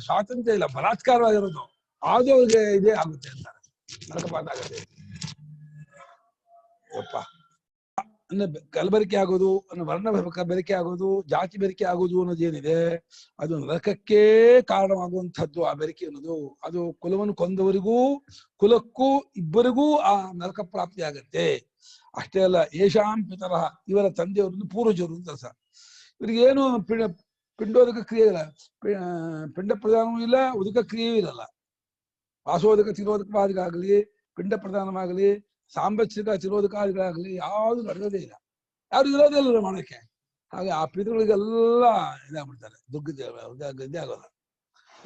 ಸ್ವಾತಂತ್ರ್ಯ ಇಲ್ಲ, ಬಲಾತ್ಕಾರವಾಗಿರೋದು ಅದು ಅವ್ರಿಗೆ ಇದೇ ಆಗುತ್ತೆ ಅಂತಾರೆ, ನರಕಪಾತ ಆಗುತ್ತೆ. ಕಲಬೆರಕೆ ಆಗೋದು, ವರ್ಣ ಬೆರಕೆ ಆಗೋದು, ಜಾತಿ ಬೆರಕೆ ಆಗೋದು ಅನ್ನೋದೇನಿದೆ ಅದು ನರಕಕ್ಕೆ ಕಾರಣವಾಗುವಂಥದ್ದು. ಆ ಬೆರಕೆ ಅನ್ನೋದು ಅದು ಕುಲವನ್ನು ಕೊಂದವರಿಗೂ ಕುಲಕ್ಕೂ ಇಬ್ಬರಿಗೂ ಆ ನರಕ ಪ್ರಾಪ್ತಿ ಆಗತ್ತೆ. ಅಷ್ಟೇ ಅಲ್ಲ, ಯೇಷಾಂ ಪಿತರಃ ಇವರ ತಂದೆಯವರನ್ನು ಪೂರ್ವಜರು ಅಂತ ಅರ್ಥ. ಇವ್ರಿಗೇನು ಪಿಂಡೋದಕ ಕ್ರಿಯೆ ಇಲ್ಲ, ಪಿಂಡ ಪ್ರದಾನವೂ ಇಲ್ಲ, ಉದಕ ಕ್ರಿಯೆಯೂ ಇರಲ್ಲ. ವಾಸೋದಕ ತಿರೋದಕವಾದಿಗಾಗಲಿ, ಪಿಂಡ ಪ್ರದಾನವಾಗಲಿ, ಸಾಂಬತ್ಸಿಕ ತಿರೋದಕಾದಿಗಳಾಗಲಿ ಯಾವುದು ನಡೆಯೋದೇ ಇಲ್ಲ, ಯಾರು ಇರೋದೇ ಇಲ್ಲ ಮಾಡೋಕ್ಕೆ. ಹಾಗೆ ಆ ಪಿತೃಗಳಿಗೆಲ್ಲ ಇದಾಗ್ಬಿಡ್ತಾರೆ, ಗದ್ದೆ ಆಗೋಲ್ಲ.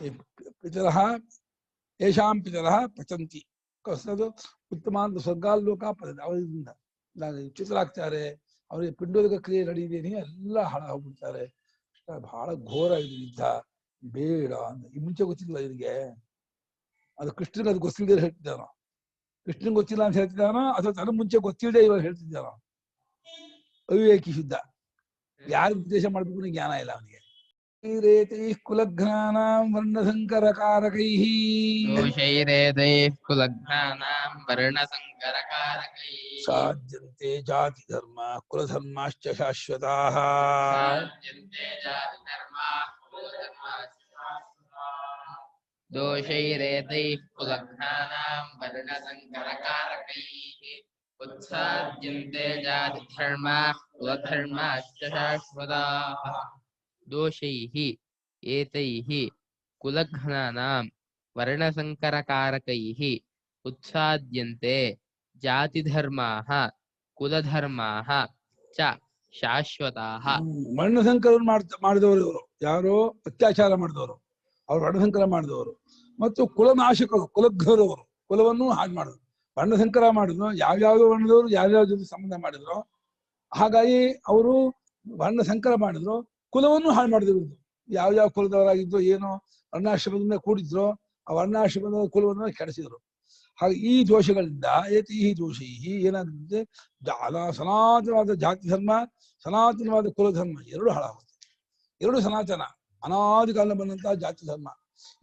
ಈ ಪಿತರಃ ಯೇಷಾಂ ಪಿತರಃ ಪಚಂತಿ, ಅದು ಉತ್ತಮ ಅಂತ ಸ್ವರ್ಗಾಲೋಕ ಪದ್ಧತಿ. ಅವರಿಂದ ಚಿತ್ರರಾಗ್ತಾರೆ, ಅವ್ರಿಗೆ ಪಿಂಡೋದಕ ಕ್ರಿಯೆ ನಡೆಯದೇನೆ ಎಲ್ಲ ಹಾಳಾಗ್ಬಿಡ್ತಾರೆ. ಬಹಳ ಘೋರ ಇದು ಯುದ್ಧ, ಬೇಡ ಅಂತ. ಈ ಮುಂಚೆ ಗೊತ್ತಿಲ್ಲ ಇವರಿಗೆ, ಅದು ಕೃಷ್ಣನಿಗೆ ಅದು ಗೊತ್ತಿಲ್ಲದೆ ಹೇಳ್ತಿದ್ದಾನೋ, ಕೃಷ್ಣನ್ ಗೊತ್ತಿಲ್ಲ ಅಂತ ಹೇಳ್ತಿದ್ದಾನೋ ಅಥವಾ ತನ್ನ ಮುಂಚೆ ಗೊತ್ತಿಲ್ಲದೆ ಇವಾಗ ಹೇಳ್ತಿದ್ದಾನೋ. ಅವಿವೇಕಿ ಶುದ್ಧ. ಯಾರು ಉಪದೇಶ ಮಾಡ್ಬೇಕು ಜ್ಞಾನ ಇಲ್ಲ ಅವನಿಗೆ. ೈರೇತೈಃ ಕುಲಘ್ನಾನಾಂ ವರ್ಣಸಂಕರಕಾರಕೈಃ
ದೋಷೈರೇತೈಃ ಕುಲಘ್ನಾನಾಂ ವರ್ಣಸಂಕರಕಾರಕೈಃ
ಸಾಧ್ಯಂತೆ ಜಾತಿ ಧರ್ಮ ಕುಲಧರ್ಮಾಶ್ಚ ಶಾಶ್ವತಾಃ.
ಸಾಧ್ಯಂತೆ ಜಾತಿಧರ್ಮಾಃ ಕುಲಧರ್ಮಾಶ್ಚ ಶಾಶ್ವತಾಃ. ದೋಷೈರೇತೈಃ ಕುಲಘ್ನಾನಾಂ ವರ್ಣಸಂಕರಕಾರಕೈಃ ಉತ್ಸಾದ್ಯಂತೆ ಜಾತಿಧರ್ಮಾಃ ಕುಲಧರ್ಮಾಶ್ಚ ಶಾಶ್ವತಾಃ. ದೋಷೈಃ ಏತೈಃ ಕುಲಘ್ನಾನಾಂ ವರ್ಣಸಂಕರಕಾರಕೈಃ ಉತ್ಸಾದ್ಯಂತೆ ಜಾತಿಧರ್ಮಾಃ ಕುಲಧರ್ಮಾಃ ಚ ಶಾಶ್ವತಾಃ.
ವರ್ಣಸಂಕರ ಮಾಡಿದವರು ಇವರು ಯಾರೋ ಅತ್ಯಾಚಾರ ಮಾಡಿದವರು, ಅವ್ರು ವರ್ಣಸಂಕರ ಮಾಡಿದವರು ಮತ್ತು ಕುಲನಾಶಕರು ಕುಲಘ್ನರವರು, ಕುಲವನ್ನು ಹಾಳು ಮಾಡಿದ್ರು. ವರ್ಣಸಂಕರ ಮಾಡಿದ್ರು, ಯಾವ್ಯಾವ ವರ್ಣದವರು ಯಾವ್ಯಾವ ಜೊತೆ ಸಂಬಂಧ ಮಾಡಿದ್ರು, ಹಾಗಾಗಿ ಅವರು ವರ್ಣಸಂಕರ ಮಾಡಿದ್ರು, ಕುಲವನ್ನು ಹಾಳು ಮಾಡಿದ್ರು. ಯಾವ್ಯಾವ ಕುಲದವರಾಗಿದ್ರು, ಏನೋ ವರ್ಣಾಶ್ರಮದಿಂದ ಕೂಡಿದ್ರು, ಆ ವರ್ಣಾಶ್ರಮದ ಕುಲವನ್ನು ಕೆಡಿಸಿದ್ರು. ಹಾಗೆ ಈ ದೋಷಗಳಿಂದ ಏತೈಃ ದೋಷೈಃ ಏನಾಗುತ್ತೆ, ಸನಾತನವಾದ ಜಾತಿ ಧರ್ಮ ಸನಾತನವಾದ ಕುಲಧರ್ಮ ಎರಡು ಹಾಳಾಗುತ್ತೆ. ಎರಡು ಸನಾತನ ಅನಾದಿ ಕಾಲ ಬಂದಂತಹ ಜಾತಿ ಧರ್ಮ.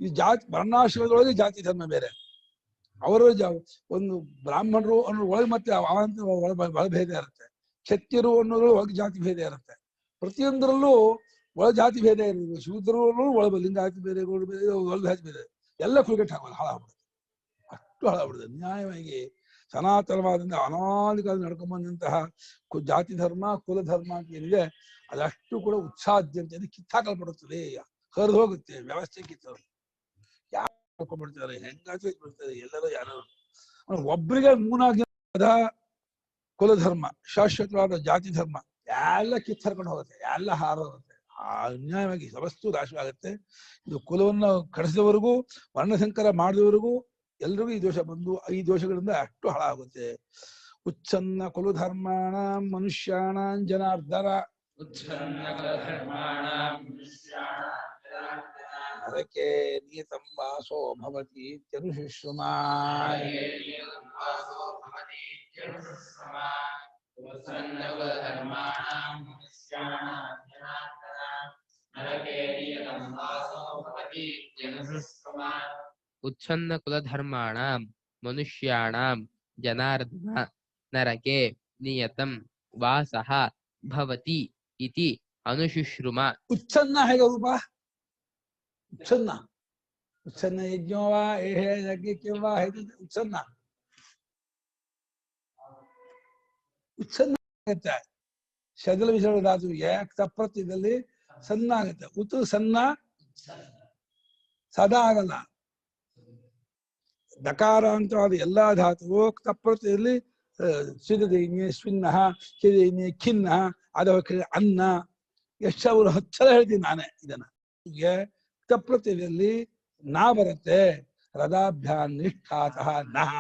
ಈ ಜಾತಿ ವರ್ಣಾಶ್ರಮದೊಳಗೆ ಜಾತಿ ಧರ್ಮ ಬೇರೆ, ಅವರ ಒಂದು ಬ್ರಾಹ್ಮಣರು ಅನ್ನೋ ಒಳಗೆ ಮತ್ತೆ ಅವಾಂತ ಒಳಭೇದ ಇರುತ್ತೆ, ಕ್ಷತ್ರಿಯರು ಅನ್ನೋದ್ರೊಳಗೆ ಒಳಗೆ ಜಾತಿ ಭೇದ ಇರುತ್ತೆ. ಪ್ರತಿಯೊಂದರಲ್ಲೂ ಒಳ ಜಾತಿ ಭೇದ ಇರುತ್ತೆ. ಶೂದ್ರರಲ್ಲೂ ಒಳ ಲಿಂಗಾಯತಿ ಬೇರೆ, ಗೋಡು ಬೇರೆ, ಒಳ ಜಾತಿ ಬೇರೆ, ಎಲ್ಲ ಕುಲಗೆಟ್ಟು ಹಾಕೋದು ಹಾಳಾಗ್ಬಿಡುತ್ತೆ. ಅಷ್ಟು ಹಾಳಾಗ್ಬಿಡುತ್ತೆ. ನ್ಯಾಯವಾಗಿ ಸನಾತನವಾದಂಥ ಅನಾದಿ ಕಾಲ ನಡ್ಕೊಂಡ್ಬಂದಂತಹ ಜಾತಿ ಧರ್ಮ ಕುಲಧರ್ಮ ಅಂತ ಏನಿದೆ ಅದಷ್ಟು ಕೂಡ ಉತ್ಸಾದ್ಯಂತೆ ಕಿತ್ತಾಕಲ್ಪಡುತ್ತದೆ, ಹರಿದು ಹೋಗುತ್ತೆ, ವ್ಯವಸ್ಥೆ ಕಿತ್ತರು. ಯಾರು ಹಾಕೊಂಡ್ಬಿಡ್ತಾರೆ, ಹೆಂಗಾಚೆ ಬಿಡ್ತಾರೆ ಎಲ್ಲರೂ ಯಾರು. ಒಬ್ಬರಿಗೆ ಮೂನಾಗಿ ಕುಲಧರ್ಮ ಶಾಶ್ವತವಾದ ಜಾತಿ ಧರ್ಮ ಎಲ್ಲ ಕಿತ್ತರ್ಕೊಂಡು ಹೋಗುತ್ತೆ, ಎಲ್ಲ ಹಾರೋಗುತ್ತೆ. ಅನ್ಯಾಯವಾಗಿ ಸಮಸ್ತು ನಾಶವಾಗುತ್ತೆ. ಇದು ಕುಲವನ್ನು ಕಡಿಸಿದವರೆಗೂ ವರ್ಣಸಂಕರ ಮಾಡಿದವರೆಗೂ ಎಲ್ರಿಗೂ ಈ ದೋಷ ಬಂದು ಈ ದೋಷಗಳಿಂದ ಅಷ್ಟು ಹಾಳಾಗುತ್ತೆ. ಉಚ್ಛನ್ನ ಕುಲಧರ್ಮಾಣ ಮನುಷ್ಯಾಣಾಂ ಜನಾರ್ದನ ಅದಕ್ಕೆ ನಿಯತಂ ವಾಸೋ ಭವತಿ ಇತ್ಯನುಶುಶ್ರುಮ.
ಉಚ್ಛನ್ನ ಕುಲಧರ್ಮಾಣಾಂ ಮನುಷ್ಯಾಣಾಂ ಜನಾರ್ದನ ನರಕೆ ನಿಯತಂ ವಾಸಃ ಭವತಿ ಇತಿ ಅನುಶುಶ್ರುಮ.
ಉಚ್ಛನ್ನ ಹೇಗೆ ರೂಪ? ಉಚ್ಛನ್ನ ಉಚ್ಛನ್ನ ಯಜ್ಞೋ ವಾ ಏಹೇ ಯಜ್ಞಕ್ಕೆ ವಾ ಉಚ್ಛನ್ನ ಉಚ್ಛನ್ನ ಆಗುತ್ತೆ. ಶದಲ ವಿಸರ್ಗ ಧಾತುವಿಗೆ ತಪ್ರತ್ಯದಲ್ಲಿ ಸಣ್ಣ ಆಗುತ್ತೆ. ಉತ್ತು ಸಣ್ಣ ಸದಾ ಆಗಲ್ಲ. ದಕಾರಾಂತವಾದ ಎಲ್ಲಾ ಧಾತುವು ತಪ್ರತ್ಯದಲ್ಲಿ ಸಿದದೈನ್ಯ ಸ್ವಿನ್ನಃ ಸಿದೈನ್ಯ ಖಿನ್ನಃ ಅದ ಅನ್ನ. ಎಷ್ಟು ಅವರು 10 ಸಲ ಹೇಳ್ತೀನಿ ನಾನೇ ಇದನ್ನ. ತಪ್ರತ್ಯದಲ್ಲಿ ನಾ ಬರುತ್ತೆ. ರದಾಭ್ಯಾನ್ ನಿಷ್ಠಾತಃ ನಃ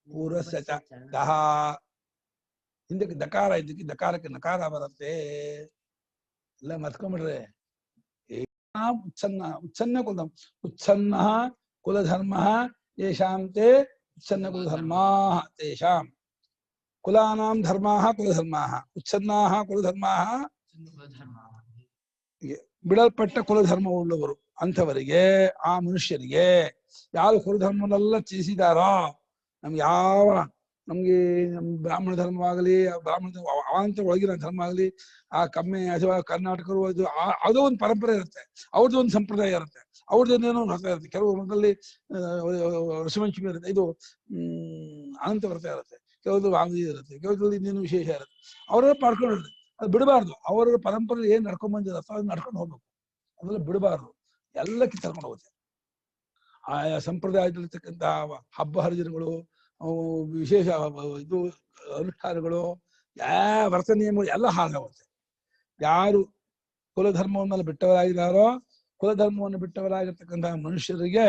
ಪೂರ್ವಸ್ಯ ಚ ದಹ. ಹಿಂದಕ್ಕೆ ದಕಾರ ಇದ್ದಕ್ಕೆ ದಕಾರಕ್ಕೆ ನಕಾರ ಬರುತ್ತೆ. ಎಲ್ಲ ಮತ್ಕೊಂಡ್ಬಿಡ್ರೆ ಉಚ್ಛನ್ನ ಉಚ್ಛನ್ನ ಕುಲ ಉಚ್ಛನ್ನ ಕುಲಧರ್ಮ ಯೇಷಾಂತೆ ಉಚ್ಛನ್ನ ಕುಲಧರ್ಮಾ ತೇಷಾಂ ಕುಲಾನಾಂ ಧರ್ಮಾಃ ಕುಲಧರ್ಮಾಃ ಉಚ್ಛನ್ನಾಃ ಕುಲಧರ್ಮಾಃ ಬಿಡಲ್ಪಟ್ಟ ಕುಲಧರ್ಮವುಳ್ಳವರು ಅಂಥವರಿಗೆ ಆ ಮನುಷ್ಯರಿಗೆ ಯಾರು ಕುಲಧರ್ಮನೆಲ್ಲ ತ್ಯಜಿಸಿದಾರೋ, ನಮ್ಗೆ ಬ್ರಾಹ್ಮಣ ಧರ್ಮವಾಗಲಿ ಬ್ರಾಹ್ಮಣ ಅವಾಂತ ಒಳಗಿನ ಧರ್ಮ ಆಗಲಿ ಆ ಕಮ್ಮೆ ಅಥವಾ ಕರ್ನಾಟಕರು ಅದು ಒಂದು ಪರಂಪರೆ ಇರುತ್ತೆ, ಅವ್ರದ್ದು ಒಂದು ಸಂಪ್ರದಾಯ ಇರುತ್ತೆ, ಅವ್ರದ್ದೇನೋ ವ್ರತ ಇರುತ್ತೆ. ಕೆಲವು ವ್ರತದಲ್ಲಿ ಋಷಿಪಂಚಮಿ ಇರುತ್ತೆ, ಇದು ಅನಂತ ವ್ರತ ಇರುತ್ತೆ, ಕೆಲವೊಂದು ವಾಂಗಿ ಇರುತ್ತೆ, ಕೆಲವೊಂದು ಇನ್ನೇನು ವಿಶೇಷ ಇರುತ್ತೆ. ಅವರೆಲ್ಲ ಮಾಡ್ಕೊಂಡಿರುತ್ತೆ. ಅದು ಬಿಡಬಾರ್ದು. ಅವರ ಪರಂಪರೆ ಏನ್ ನಡ್ಕೊಂಡ್ ಬಂದಿರತ್ತೋ ಅದನ್ನ ನಡ್ಕೊಂಡು ಹೋಗ್ಬೇಕು. ಅದೆಲ್ಲ ಬಿಡಬಾರ್ದು. ಎಲ್ಲ ಕಿತ್ಕೊಂಡು ಹೋಗುತ್ತೆ. ಆಯಾ ಸಂಪ್ರದಾಯದಲ್ಲಿರ್ತಕ್ಕಂತಹ ಹಬ್ಬ ಹರಿದಿನಗಳು, ವಿಶೇಷ ಇದು ಅನುಷ್ಠಾನಗಳು, ವ್ರತ ನಿಯಮಗಳು ಎಲ್ಲ ಹಾಳಾಗುತ್ತೆ. ಯಾರು ಕುಲಧರ್ಮವನ್ನೆಲ್ಲ ಬಿಟ್ಟವರಾಗಿದ್ದಾರೋ, ಕುಲಧರ್ಮವನ್ನು ಬಿಟ್ಟವರಾಗಿರ್ತಕ್ಕಂತಹ ಮನುಷ್ಯರಿಗೆ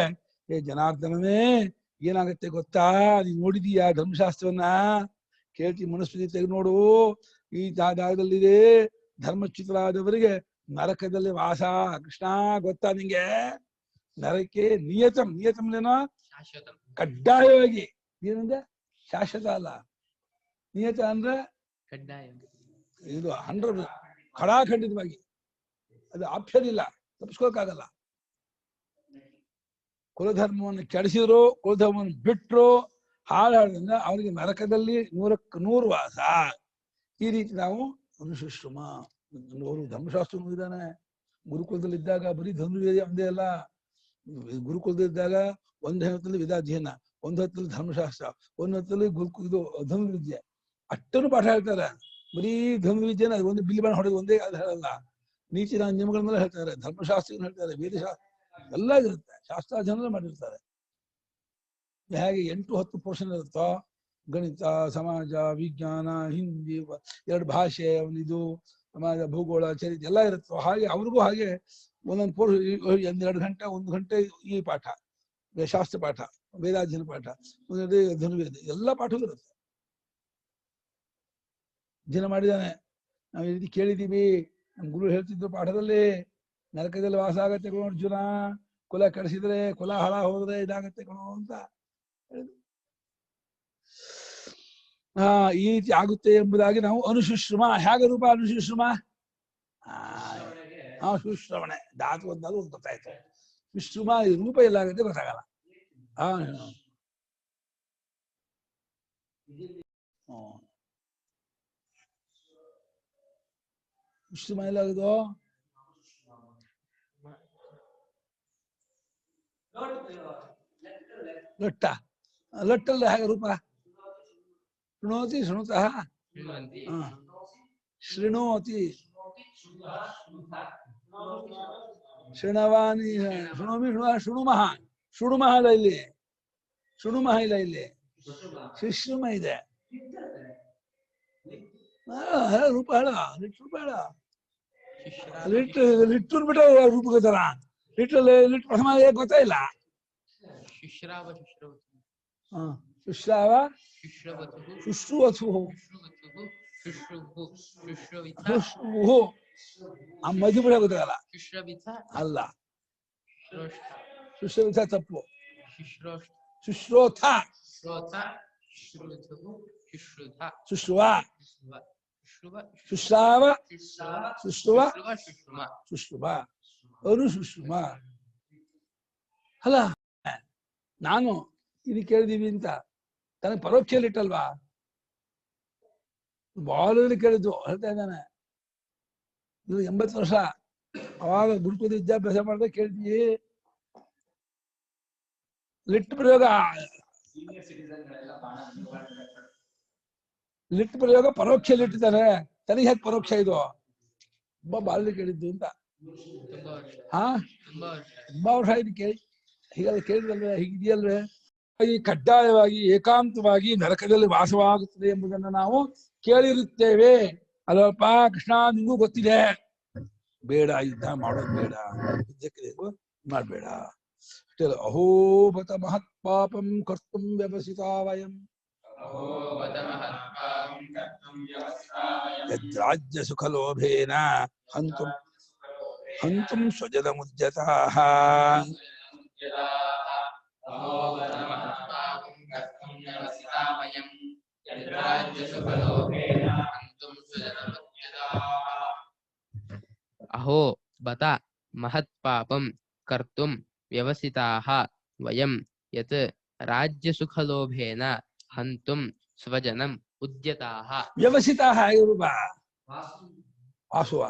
ಜನಾರ್ದನನೇ ಏನಾಗುತ್ತೆ ಗೊತ್ತಾ? ನೀನ್ ನೋಡಿದೀಯಾ ಧರ್ಮಶಾಸ್ತ್ರವನ್ನ? ಕೇಳ್ತಿ ಮನಸ್ಸು ತೆಗೆದು ನೋಡು. ಈ ಜಾಗದಲ್ಲಿದೆ ಧರ್ಮಚ್ಯುತರಾದವರಿಗೆ ನರಕದಲ್ಲಿ ವಾಸ. ಕೃಷ್ಣ ಗೊತ್ತಾ ನಿಂಗೆ? ನರಕೆ ನಿಯತಂ ನಿಯತಂಲೇನೋ ಕಡ್ಡಾಯವಾಗಿ. ಏನಂದ್ರೆ ಶಾಶ್ವತ ಅಲ್ಲ, ನಿಯತ ಅಂದ್ರೆ
ಕಡ್ಡಾಯ.
ಇದು 100 ಖಡಾಖಂಡಿತವಾಗಿ. ಅದು ಆಪ್ಷನ್ ಇಲ್ಲ, ತಪ್ಪಿಸ್ಕೋಕ್ಕಾಗಲ್ಲ. ಕುಲಧರ್ಮವನ್ನು ಕೆಡಿಸಿದ್ರು, ಕುಲಧರ್ಮವನ್ನು ಬಿಟ್ರು, ಹಾಳಾದ್ರಿಂದ ಅವರಿಗೆ ನರಕದಲ್ಲಿ 100ಕ್ಕೆ 100 ವಾಸ. ಈ ರೀತಿ ನಾವು ಅನುಶುಶ್ರಮ. ಅವರು ಧರ್ಮಶಾಸ್ತ್ರ ಇದ್ದಾನೆ. ಗುರುಕುಲದಲ್ಲಿದ್ದಾಗ ಬರೀ ಧನುರ್ವೇದ ಒಂದೇ ಅಲ್ಲ. ಗುರುಕುಲದಲ್ಲಿದ್ದಾಗ ಒಂದು ಹೊತ್ತಲ್ಲಿ ವೇದಾಧ್ಯಯನ, ಒಂದು ಹೊತ್ತಲ್ಲಿ ಧರ್ಮಶಾಸ್ತ್ರ, ಒಂದು ಹೊತ್ತಲ್ಲಿ ಇದು ಧನುರ್ವಿದ್ಯೆ, ಅಷ್ಟನ್ನು ಪಾಠ ಹೇಳ್ತಾರೆ. ಬರೀ ಧನುರ್ವಿದ್ಯೆನ ಒಂದು ಬಿಲ್ ಬಾಣ ಹೊಡೆದು ಒಂದೇ ಅದು ಹೇಳಲ್ಲ. ನೀತಿ ನಿಯಮಗಳನ್ನೆಲ್ಲ ಹೇಳ್ತಾರೆ, ಧರ್ಮಶಾಸ್ತ್ರ ಹೇಳ್ತಾರೆ, ವೇದಶಾಸ್ತ್ರ ಎಲ್ಲ ಇರುತ್ತೆ. ಶಾಸ್ತ್ರಾಧ್ಯಯನ ಮಾಡಿರ್ತಾರೆ. ಹೇಗೆ 8-10 ಪೋರ್ಷನ್ ಇರುತ್ತೋ, ಗಣಿತ, ಸಮಾಜ, ವಿಜ್ಞಾನ, ಹಿಂದಿ, 2 ಭಾಷೆ, ಇದು ಸಮಾಜ, ಭೂಗೋಳ, ಚರಿತ್ರೆ ಎಲ್ಲ ಇರುತ್ತೋ, ಹಾಗೆ ಅವ್ರಿಗೂ ಹಾಗೆ ಒಂದೊಂದು 2 ಗಂಟೆ 1 ಗಂಟೆ ಈ ಪಾಠ, ಶಾಸ್ತ್ರ ಪಾಠ, ವೇದಾಧ್ಯಯನ ಪಾಠ, ಧನುರ್ವೇದ ಎಲ್ಲ ಪಾಠವೂ ಇರುತ್ತೆ. ದಿನ ಮಾಡಿದ್ದಾನೆ. ನಾವು ಈ ರೀತಿ ಕೇಳಿದೀವಿ, ನಮ್ಮ ಗುರು ಹೇಳ್ತಿದ್ರು ಪಾಠದಲ್ಲಿ, ನರಕದಲ್ಲಿ ವಾಸ ಆಗತ್ತೆ ಕಣೋ ಅರ್ಜುನ, ಕುಲ ಕೆಡಿಸಿದ್ರೆ, ಕುಲ ಹಳ ಹೋದ್ರೆ ಇದಾಗತ್ತೆ ಕಣೋ ಅಂತ ಹೇಳಿದ್ರು. ಈ ರೀತಿ ಆಗುತ್ತೆ ಎಂಬುದಾಗಿ ನಾವು ಅನುಶುಶ್ರಮ. ಹೇಗೆ ರೂಪ ಅನುಶುಶ್ರಮ? ಶುಶ್ರವಣೆ ಧಾತು ಒಂದಾದ್ರು ಒಂದು ಗೊತ್ತಾಯ್ತು. ಶುಶ್ರಮ ಈ ರೂಪ ಎಲ್ಲಾಗುತ್ತೆ ಗೊತ್ತಾಗಲ್ಲ. ಶುಶ್ರಮ ಎಲ್ಲಾಗುದು? ಲಟ್ಟ. ಲಟ್ಟಲ್ಲಿ ಹೇಗೆ ರೂಪ? ಶೃಣೋತಿ ಶೃಣುತಃ, ಶೃಣೋತಿ ಶೃಣವಾನಿ, ಶೃಣೋಮಿ ಶೃಣುಮಃ, ಶೃಣುಮಃ ಇಲ್ಲ ಇಲ್ಲಿ, ಶೃಣುಮಃ ಇಲ್ಲ ಇಲ್ಲಿ, ಶಿಶ್ರುಮ ಇದೆ. ರೂಪ ಹೇಳ, ಲಿಟ್ ರೂಪ ಹೇಳ. ಲಿಟ್ಟೂರ್ ಬಿಟ್ಟ ರೂಪ ಗೊತ್ತಲ್ಲ. ಲಿಟ್ರಲ್ಲಿ ಲಿಟ್ ಪ್ರಥಮ ಗೊತ್ತಾ ಇಲ್ಲ. ಶುಶ್ರಾವ, ಶುಶ್ರುವಥು, ಆ ಮಧು ಬಿಡ ಗೊತ್ತಾಗಲ್ಲ. ಅಲ್ಲ, ಶುಶ್ರವಿಥ ತಪ್ಪು. ಶುಶ್ರೋಥ, ಶುಶ್ರುವ, ಶುಶ್ರಾವ, ಶುಶ್ರುವ, ಶುಶ್ರುವ, ಅನುಶುಶ್ರಮ. ಅಲ್ಲ, ನಾನು ಇದು ಕೇಳಿದೀವಿ ಅಂತ ತನಗೆ ಪರೋಕ್ಷ ಇಟ್ಟಲ್ವಾ, ಬಾಲಲ್ಲಿ ಕೇಳಿದ್ದು ಹೇಳ್ತಾ ಇದ್ದಾನೆ. ಇದು 80 ವರ್ಷ ಅವಾಗ ಗುರುಕುಲದ ವಿದ್ಯಾಭ್ಯಾಸ ಮಾಡಿದ್ರೆ ಕೇಳ್ತೀವಿ. ಲಿಟ್ ಪ್ರಯೋಗ, ಲಿಟ್ ಪ್ರಯೋಗ ಪರೋಕ್ಷ ಇಟ್ಟಿದ್ದಾರೆ. ತನಗೆ ಹೇಗೆ ಪರೋಕ್ಷ ಇದು? ಬಾಲಲ್ಲಿ ಕೇಳಿದ್ದು ಅಂತ. ತುಂಬಾ ವರ್ಷ ಇದು ಕೇಳಿ, ಹೀಗೆಲ್ಲ ಕೇಳಿದ್ರಲ್ವೇ, ಹೀಗಿದೆಯಲ್ವೇ. ಕಡ್ಡಾಯವಾಗಿ ಏಕಾಂತವಾಗಿ ನರಕದಲ್ಲಿ ವಾಸವಾಗುತ್ತದೆ ಎಂಬುದನ್ನು ನಾವು ಕೇಳಿರುತ್ತೇವೆ ಅಲ್ಲಪ್ಪ. ಕೃಷ್ಣ, ನಿಮಗೂ ಗೊತ್ತಿದೆ. ಬೇಡ, ಯುದ್ಧ ಮಾಡೋದು ಬೇಡ, ಯುದ್ಧಕ್ಕೆ ಮಾಡಬೇಡ. ಅಹೋಬತ ಮಹತ್ ಪಾಪಂ ಕರ್ತುಂ ವ್ಯವಸಿತಾ ವಯಂ ಯದ್ರಾಜ್ಯ ಸುಖಲೋಭೇನ ಹಂತುಂ ಹಂತುಂ ಸ್ವಜನಮುದ್ಯತಾಃ.
ಅಹೋ ಬತ ಮಹತ್ ಪಾಪಂ ಕರ್ತುಂ ವ್ಯವಸಿತಾಃ ವಯಂ ಯತ್ ರಾಜ್ಯ ಸುಖಲೋಭೇನ ಹಂತುಂ ಸ್ವಜನಂ ಉದ್ಯತಾಃ.
ವ್ಯವಸಿತಾಃ ಇರುವ ವಾಸುವ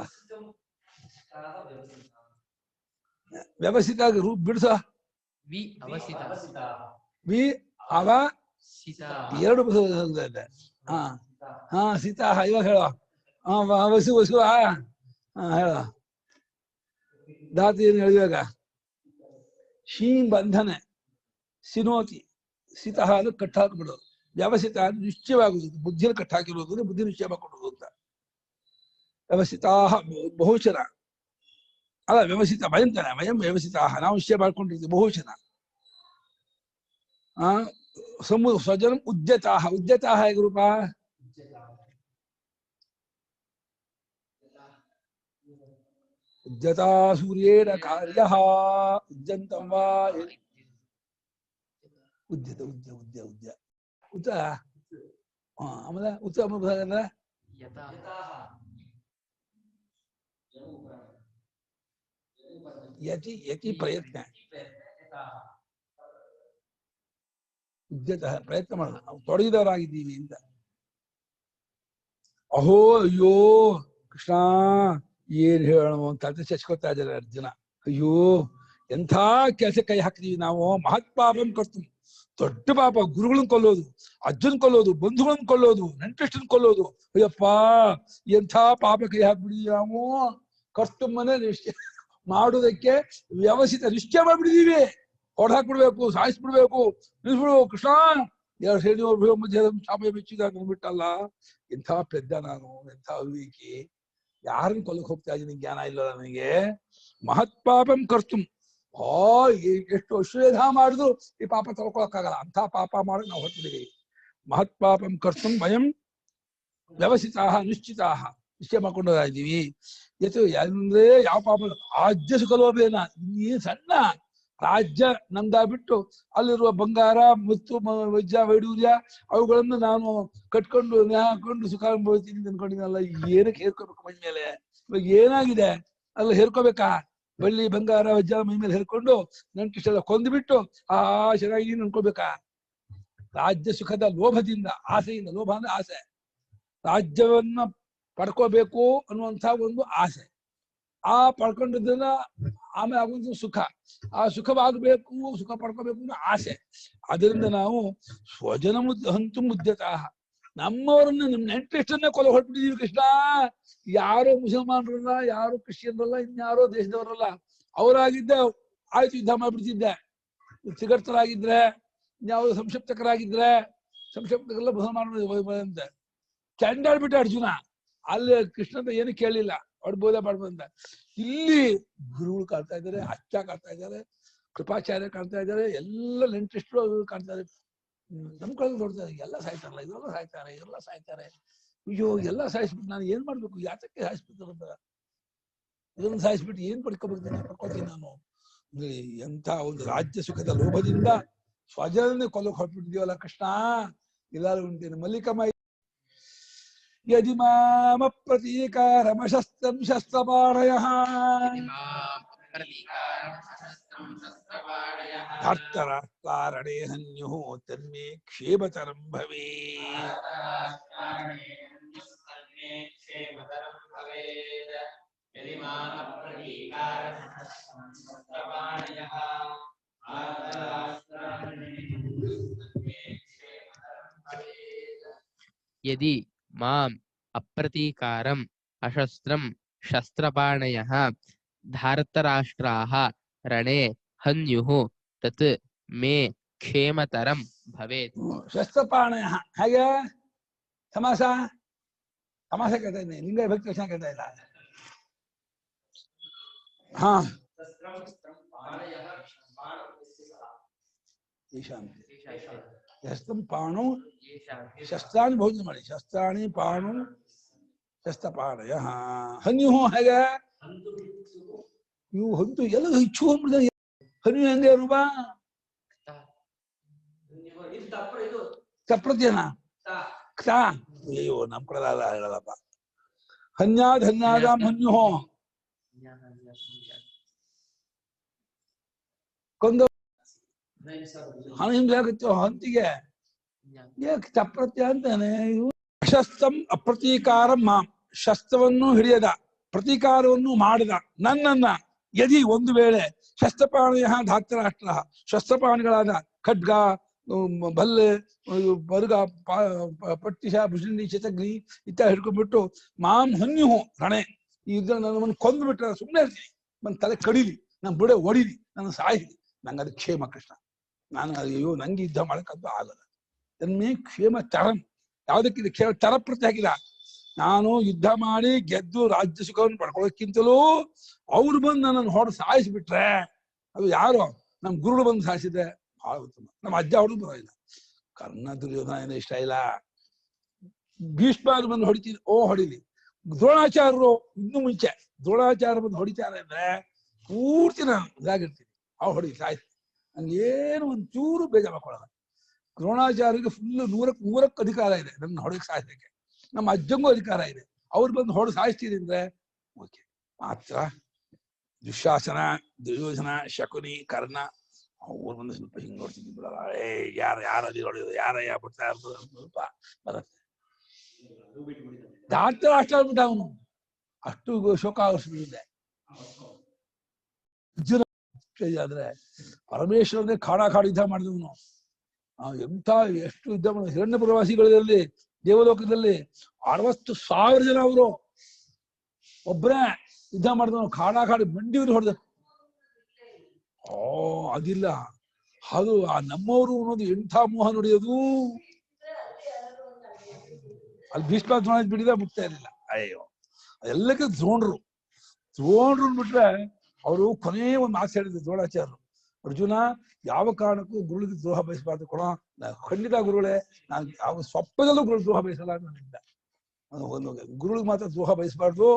ವ್ಯವಸಿತ ರೂಪ ಬಿಡಿಸ.
ವಿ ಅವಸಿತ,
ವಿ ಅವ ಎರಡು ಇದೆ. ಸೀತಾ ಇವಾಗ ಹೇಳ. ವಸು ವಸು ಹೇಳ. ಧಾತು ಏನು ಹೇಳಿದಾಗ ಶೀಂ ಬಂಧನೆ, ಸಿನೋತಿ, ಸಿತ ಅಂದ್ರೆ ಕಟ್ಟಾಕ್ಬಿಡೋದು. ವ್ಯವಸಿತ ಅಂದ್ರೆ ನಿಶ್ಚಯವಾಗುವುದು, ಬುದ್ಧಿಯಲ್ಲಿ ಕಟ್ಟಾಕಿರೋದು, ಬುದ್ಧಿ ನಿಶ್ಚಯ ಮಾಡ್ಕೊಡೋದು ಅಂತ. ವ್ಯವಸಿತಾ ಬಹುಶನ ಅಲ್ಲ, ವ್ಯವಸಿತ ಭಯಂತಾನೆ. ವಯಂ ವ್ಯವಸಿತಾ, ನಾವು ನಿಶ್ಚಯ ಮಾಡ್ಕೊಂಡಿರ್ತೀವಿ ಬಹುಶನ. ಸ್ವಜನ ಉದ್ಯತಾ. ಉದ್ಯತಾ ಹೇಗೆ ರೂಪ? ಉದ್ಯತಾ ಸೂರ್ಯೇಣ ಕಾರ್ಯ ಉದ್ಯಂತಂ ವಾ. ಉದ್ಯತ ಉದ್ಯ ಉದ್ಯ ಉದ್ಯ ಉತ್ತ. ಆಮೇಲೆ ಉತ್ತ ಅಂದ್ರೆ ಯತಿ ಯತಿ ಪ್ರಯತ್ನ ಉದ್ಯತಃ ಪ್ರಯತ್ನ ಮಾಡೋಣ ನಾವು ತೊಡಗಿದವರಾಗಿದ್ದೀವಿ ಅಂತ. ಅಹೋ ಅಯ್ಯೋ ಕೃಷ್ಣ ಏನ್ ಹೇಳೋಣ ಅಂತ ಚಚ್ಕೋತಾ ಇದ್ದಾರೆ ಅರ್ಜುನ. ಅಯ್ಯೋ ಎಂಥ ಕೆಲಸ ಕೈ ಹಾಕಿದೀವಿ ನಾವು. ಮಹತ್ಪಾಪಂ ಕರ್ತು, ದೊಡ್ಡ ಪಾಪ. ಗುರುಗಳನ್ನ ಕೊಲ್ಲೋದು, ಅಜ್ಜನ್ ಕೊಲ್ಲೋದು, ಬಂಧುಗಳನ್ನ ಕೊಲ್ಲೋದು, ನೆಂಟಷ್ಟನ್ ಕೊಲ್ಲೋದು. ಅಯ್ಯಪ್ಪ ಎಂಥ ಪಾಪ ಕೈ ಹಾಕ್ಬಿಡಿದೀವಿ ನಾವು. ಕರ್ತುಮ್ಮನೆ ನಿಶ್ಚಯ ಮಾಡೋದಕ್ಕೆ ವ್ಯವಸ್ಥಿತ ನಿಶ್ಚಯ ಮಾಡ್ಬಿಟ್ಟಿದೀವಿ. ಹೊಡ್ ಹಾಕ್ಬಿಡ್ಬೇಕು, ಸಾಯಿಸ್ಬಿಡ್ಬೇಕು, ನಿಲ್ಸ್ಬಿಡ್ಬೇಕು. ಕೃಷ್ಣ ಎರಡು ಹೇಳಿ ಮಧ್ಯ ಶಾಪ ಮೆಚ್ಚಿದಾಗ ಅಂದ್ಬಿಟ್ಟಲ್ಲ. ಎಂಥ ಪೆದ್ದ ನಾನು, ಎಂಥ ಅವಿವೇಕಿ. ಯಾರನ್ನ ಕೊಲ್ಲಕ್ ಹೋಗ್ತಾ ಇದ್ದೀನಿ, ಜ್ಞಾನ ಇಲ್ಲ ನನಗೆ. ಮಹತ್ಪಾಪಂ ಕರ್ತುಂ, ಎಷ್ಟು ಅಶ್ವೇಧ ಮಾಡಿದ್ರು ಈ ಪಾಪ ತೊಳ್ಕೊಳಕ್ಕಾಗಲ್ಲ. ಅಂಥ ಪಾಪ ಮಾಡೋದು ನಾವು ಹೊರಟಿದ್ದೀವಿ. ಮಹತ್ಪಾಪಂ ಕರ್ತುಂ ವಯಂ ವ್ಯವಸ್ಥಿತಾ ನಿಶ್ಚಿತಾ, ನಿಶ್ಚಯ ಮಾಡ್ಕೊಂಡು ಇದ್ದೀವಿ. ಎತ್ತು ಅಂದ್ರೆ ಯಾವ ಪಾಪ ರಾಜ್ಯ ಸುಖಲೋಭೇನ, ಇನ್ನೇನು ಸಣ್ಣ ರಾಜ್ಯ ನಂದಾಗ್ಬಿಟ್ಟು ಅಲ್ಲಿರುವ ಬಂಗಾರ ಮುತ್ತು ವಜ್ರ ವೈಡೂರ್ಯ ಅವುಗಳನ್ನು ನಾನು ಕಟ್ಕೊಂಡು ಹಾಕೊಂಡು ಸುಖ ಅನುಭವಿಸ್ತೀನಿ ಅನ್ಕೊಂಡಿದ್ದಲ್ಲ. ಏನಕ್ಕೆ ಹೇರ್ಕೋಬೇಕು ಮೈ ಮೇಲೆ? ಇವಾಗ ಏನಾಗಿದೆ ಅಲ್ಲ ಹೇರ್ಕೋಬೇಕಾ? ಬೆಳ್ಳಿ ಬಂಗಾರ ವಜ್ರ ಮೈ ಮೇಲೆ ಹೇರ್ಕೊಂಡು ನೆಂಟಿಷ್ಟೆಲ್ಲ ಕೊಂದ್ಬಿಟ್ಟು ಚೆನ್ನಾಗಿ ಅನ್ಕೋಬೇಕಾ? ರಾಜ್ಯ ಸುಖದ ಲೋಭದಿಂದ, ಆಸೆಯಿಂದ, ಲೋಭ ಅಂದ್ರೆ ಆಸೆ, ರಾಜ್ಯವನ್ನ ಪಡ್ಕೋಬೇಕು ಅನ್ನುವಂಥ ಒಂದು ಆಸೆ. ಆ ಪಡ್ಕೊಂಡಿದ್ದನ್ನ ಆಮೇಲೆ ಆಗುವಂತ ಸುಖ, ಆ ಸುಖವಾಗಬೇಕು, ಸುಖ ಪಡ್ಕೋಬೇಕು ಅನ್ನೋ ಆಸೆ. ಅದರಿಂದ ನಾವು ಸ್ವಜನ ಹಂತು ಮುದ್ಯತಃ, ನಮ್ಮವರನ್ನ ನಮ್ಮ ನೆಂಟೆಷ್ಟನ್ನೇ ಕೊಲೆ ಹೊರಟ್ಬಿಟ್ಟಿದೀವಿ ಕೃಷ್ಣ. ಯಾರೋ ಮುಸಲ್ಮಾನರಲ್ಲ, ಯಾರು ಕ್ರಿಶ್ಚಿಯನ್ರಲ್ಲ, ಇನ್ಯಾರೋ ದೇಶದವರಲ್ಲ. ಅವರಾಗಿದ್ದೆ ಆಯ್ತು, ಯುದ್ಧ ಮಾಡ್ಬಿಡ್ತಿದ್ದೆ. ಸಿಗರ್ತರಾಗಿದ್ರೆ, ಇನ್ಯಾವುದೋ ಸಂಕ್ಷಿಪ್ತಕರಾಗಿದ್ರೆ, ಸಂಕ್ಷಿಪ್ತಕರೆಲ್ಲ ಮುಸಲ್ಮಾನರು ಚಂಡಾಡ್ಬಿಟ್ಟೆ ಅರ್ಜುನ. ಅಲ್ಲಿ ಕೃಷ್ಣ ಅಂತ ಏನು ಕೇಳಿಲ್ಲ, ಹೊಡ್ಬೋದ ಮಾಡ್ಬೋದ. ಇಲ್ಲಿ ಗುರುಗಳು ಕಾಣ್ತಾ ಇದ್ದಾರೆ, ಅಚ್ಚ ಕಾಣ್ತಾ ಇದ್ದಾರೆ, ಕೃಪಾಚಾರ್ಯ ಕಾಣ್ತಾ ಇದ್ದಾರೆ, ಎಲ್ಲ ನೆಂಟೆಷ್ಟು ಕಾಣ್ತಾ ಇದ್ದಾರೆ. ನಮ್ ಕಡೆ ನೋಡ್ತಾರೆ, ಎಲ್ಲ ಸಾಯ್ತಾರಲ್ಲ, ಇದೆಲ್ಲ ಸಾಯ್ತಾರೆ, ಇದೆಲ್ಲ ಸಾಯ್ತಾರೆ. ಅಯ್ಯೋ ಎಲ್ಲ ಸಾಯಿಸ್ಬಿಟ್ಟು ನಾನು ಏನ್ ಮಾಡ್ಬೇಕು? ಯಾತಕ್ಕೆ ಸಾಯಿಸ್ಬಿಡ್ತಾರೆ ಅಂತ. ಇದನ್ನು ಸಾಯಿಸ್ಬಿಟ್ಟು ಏನ್ ಪಡ್ಕೋತೀನಿ ನಾನು? ಎಂಥ ಒಂದು ರಾಜ್ಯ ಸುಖದ ಲೋಭದಿಂದ ಸ್ವಜನೇ ಕೊಲ್ಲಕ್ಕೆ ಹೊರಟ್ಬಿಟ್ಟಿದೀವಲ್ಲ ಕೃಷ್ಣ. ಎಲ್ಲಾರು ಉಂಟೇನೆ ಮಲ್ಲಿಕಮ್ಮ. ಯದಿ ಮಾಮ ಪ್ರತೀಕಾರಮಶಸ್ತ್ರಂ ಶಸ್ತ್ರಪಾಣಯಃ ಧರ್ತರಾಷ್ಟ್ರಾರಣೇ ಹನ್ಯುಃ ತನ್ಮೇ ಕ್ಷೇಮತರಂ ಭವೇತ್.
ಯದಿ ಮಾಂ ಅಪ್ರತೀಕಾರಂ ಅಶಸ್ತ್ರಂ ಶಸ್ತ್ರಪಾಣಯಃ ಧಾರ್ತರಾಷ್ಟ್ರಾಃ ರಣೇ ಹನ್ಯುಃ ತತ್ ಮೇ ಕ್ಷೇಮತರಂ ಭವೇತ್.
ಶಸ್ತ್ರಪಾಣಯಃ ಹೇಗೆ ಸಮಾಸ? ಸಮಾಸ ಕೇಳ್ತಾ ಇದ್ದೀನಿ, ಲಿಂಗ ವಿಭಕ್ತಿ ಲಕ್ಷಣ ಕೇಳ್ತಾ ಇಲ್ಲ. ಹಾ ಶಸ್ತ್ರಂ ಪಾಣು ಶಸ್ತ್ರಾಣಿ ಭೋಜನ ಮಾಡಿ, ಶಸ್ತ್ರಾಣಿ ಪಾಣು ಶಸ್ತ್ರಪಾಣಯ. ಹನ್ಯು ಹೇಗೆ? ಇವು ಹಂತು ಎಲ್ಲ ಇಚ್ಚು ಹೋಗ್ಬಿಡ್ತಾರೆ. ಹನ್ಯು ಹೆಂಗೆ ರೂಪ? ತಪ್ರತ್ಯನ ಅಯ್ಯೋ ನಮ್ ಕಡೆ ಹೇಳಲ್ಲಪ್ಪ. ಹನ್ಯಾದ್ ಹನ್ಯಾದಾಂ ಹನ್ಯು ಕೊಂದು ಹಣಹಿಂಸೆ ಆಗುತ್ತೆ ಹಂತಿಗೆ. ತಪ್ರತ್ಯ ಅಂತಾನೆ. ಶಸ್ತ್ರಂ ಅಪ್ರತೀಕಾರಂ ಮಾಂ, ಶಸ್ತ್ರವನ್ನು ಹಿಡಿಯದ, ಪ್ರತೀಕಾರವನ್ನು ಮಾಡದ ನನ್ನನ್ನ. ಯದಿ ಒಂದು ವೇಳೆ ಶಸ್ತ್ರಪಾಣಿಯ ಧಾರ್ತರಾಷ್ಟ್ರ, ಶಸ್ತ್ರಪಾಣಿಗಳಾದ ಖಡ್ಗ, ಬಲ್ಲೆ, ಬರ್ಗ, ಪಟ್ಟಿಶ, ಭುಜಂಡಿ, ಶತಗ್ನಿ ಇತ್ಯಾದಿ ಹಿಡ್ಕೊಂಡ್ಬಿಟ್ಟು ಮಾಂ ಹನ್ಯು ರಣೆ, ಇದ್ರ ನನ್ನನ್ನು ಕೊಂದ್ಬಿಟ್ರೆ ಸುಮ್ಮನೆ ಇರ್ತೀನಿ. ನನ್ನ ತಲೆ ಕಡಿಲಿ, ನನ್ನ ಬುಡೆ ಹೊಡಿಲಿ, ನನ್ನ ಸಾಯಿಲಿ, ನಂಗೆ ಅದು ಕ್ಷೇಮ ಕೃಷ್ಣ. ನಾನು ಅಯ್ಯೋ ನಂಗೆ ಯುದ್ಧ ಮಾಡಕ್ಕಂತೂ ಆಗಲ್ಲ. ತನ್ಮೇ ಕ್ಷೇಮ ತರಂ. ಯಾವುದಕ್ಕಿದೆ ಕ್ಷೇಮ ತರ ಪ್ರತಿ ಹಾಕಿಲ್ಲ. ನಾನು ಯುದ್ಧ ಮಾಡಿ ಗೆದ್ದು ರಾಜ್ಯ ಸುಖವನ್ನು ಪಡ್ಕೊಳ್ಳೋಕ್ಕಿಂತಲೂ ಅವ್ರು ಬಂದು ನನ್ನನ್ನು ಹೊಡೆದು ಸಾಯಿಸ್ಬಿಟ್ರೆ, ಅದು ಯಾರು ನಮ್ ಗುರುಗಳು ಬಂದು ಸಾಯಿಸಿದ್ರೆ ಬಹಳ ಉತ್ತಮ. ನಮ್ಮ ಅಜ್ಜ ಹೊಡೆದು ಬರೋಲ್ಲ. ಕರ್ಣ ದುರ್ಯೋಧನ ಇಷ್ಟ ಇಲ್ಲ. ಭೀಷ್ಮ ಬಂದು ಹೊಡಿತೀನಿ, ಹೊಡಿಲಿ. ದ್ರೋಣಾಚಾರ್ಯರು ಇನ್ನು ಮುಂಚೆ ದ್ರೋಣಾಚಾರ್ಯ ಬಂದು ಹೊಡಿತಾರೆ ಅಂದ್ರೆ ಪೂರ್ತಿ ನಾನು ಇದಾಗಿರ್ತೀನಿ. ಅವ್ರು ಹೊಡಿ ಸಾಯ್ತು, ನಂಗೇನು ಒಂಚೂರು ಬೇಜಾರು ಮಾಡ್ಕೊಳ್ಳಲ್ಲ. ದ್ರೋಣಾಚಾರ್ಯರಿಗೆ ಫುಲ್ ನೂರಕ್ಕೆ ಅಧಿಕಾರ ಇದೆ ನನ್ನ ಹೊಡೆಗೆ ಸಾಯಿಸಕ್ಕೆ. ನಮ್ಮ ಅಜ್ಜಂಗೂ ಅಧಿಕಾರ ಇದೆ. ಅವ್ರು ಬಂದು ಹೊಡೆದು ಸಾಯಿಸ್ತೀನಿ ಅಂದ್ರೆ ಓಕೆ, ಮಾತ್ರ ದುಶಾಸನ, ದುರ್ಯೋಧನ, ಶಕುನಿ, ಕರ್ಣ ಅವ್ರು ಬಂದು ಸ್ವಲ್ಪ ಹಿಂಗ್ ನೋಡ್ತಿದ್ವಿ ಬಿಡಲ್ಲ. ಯಾರಲ್ಲಿ ನೋಡಿದ್ರು ಯಾರಯ್ಯ ಬಿಡ್ತಾ ಇರ್ತದೆ ಸ್ವಲ್ಪ ಬರುತ್ತೆ. ಡಾಕ್ಟರ್ ಅಷ್ಟ ಆಗ್ಬಿಟ್ಟ ಅವನು, ಅಷ್ಟು ಶೋಕ ಆಗೋಷ್ಟಿದೆ. ಅರ್ಜುನ ಆದ್ರೆ ಪರಮೇಶ್ವರನೇ ಕಾಡು ಯುದ್ಧ ಮಾಡಿದವನು. ಎಂಥ ಎಷ್ಟು ಯುದ್ಧ ಮಾಡಿದ. ಹಿರಣ್ಯ ಪ್ರವಾಸಿಗಳಲ್ಲಿ ದೇವಲೋಕದಲ್ಲಿ 60,000 ಜನ ಅವರು ಒಬ್ಬರೇ ಯುದ್ಧ ಮಾಡಿದವನು. ಕಾಡು ಮಂಡಿಯವರು ಹೊಡೆದ. ಅದಿಲ್ಲ, ಅದು ಆ ನಮ್ಮವರು ಅನ್ನೋದು ಎಂಥ ಮೋಹ ನುಡಿಯೋದು. ಅಲ್ಲಿ ಭೀಷ್ಮ ಬಿಡಿದ ಬಿಡ್ತಾ ಇರಲಿಲ್ಲ. ಅಯ್ಯೋ ಅದೆಲ್ಲಕ್ಕೆ ದ್ರೋಣರು ಬಿಟ್ರೆ ಅವರು ಕೊನೆಯ ಒಂದು ಮಾತು ಹೇಳಿದ್ರು ದ್ರೋಣಾಚಾರ್ಯರು. ಅರ್ಜುನ ಯಾವ ಕಾರಣಕ್ಕೂ ಗುರುಳಿಗೆ ದ್ರೋಹ ಬಯಸಬಾರ್ದು ಕೊಡ. ಖಂಡಿತ ಗುರುಗಳೇ, ನಾನು ಯಾವ ಸ್ವಪ್ನದಲ್ಲೂ ಗುರು ದ್ರೋಹ ಬಯಸಲ್ಲ ಅನ್ನೋದಿಲ್ಲ. ಒಂದು ಗುರುಳಿಗೆ ಮಾತ್ರ ದ್ರೋಹ ಬಯಸಬಾರ್ದು,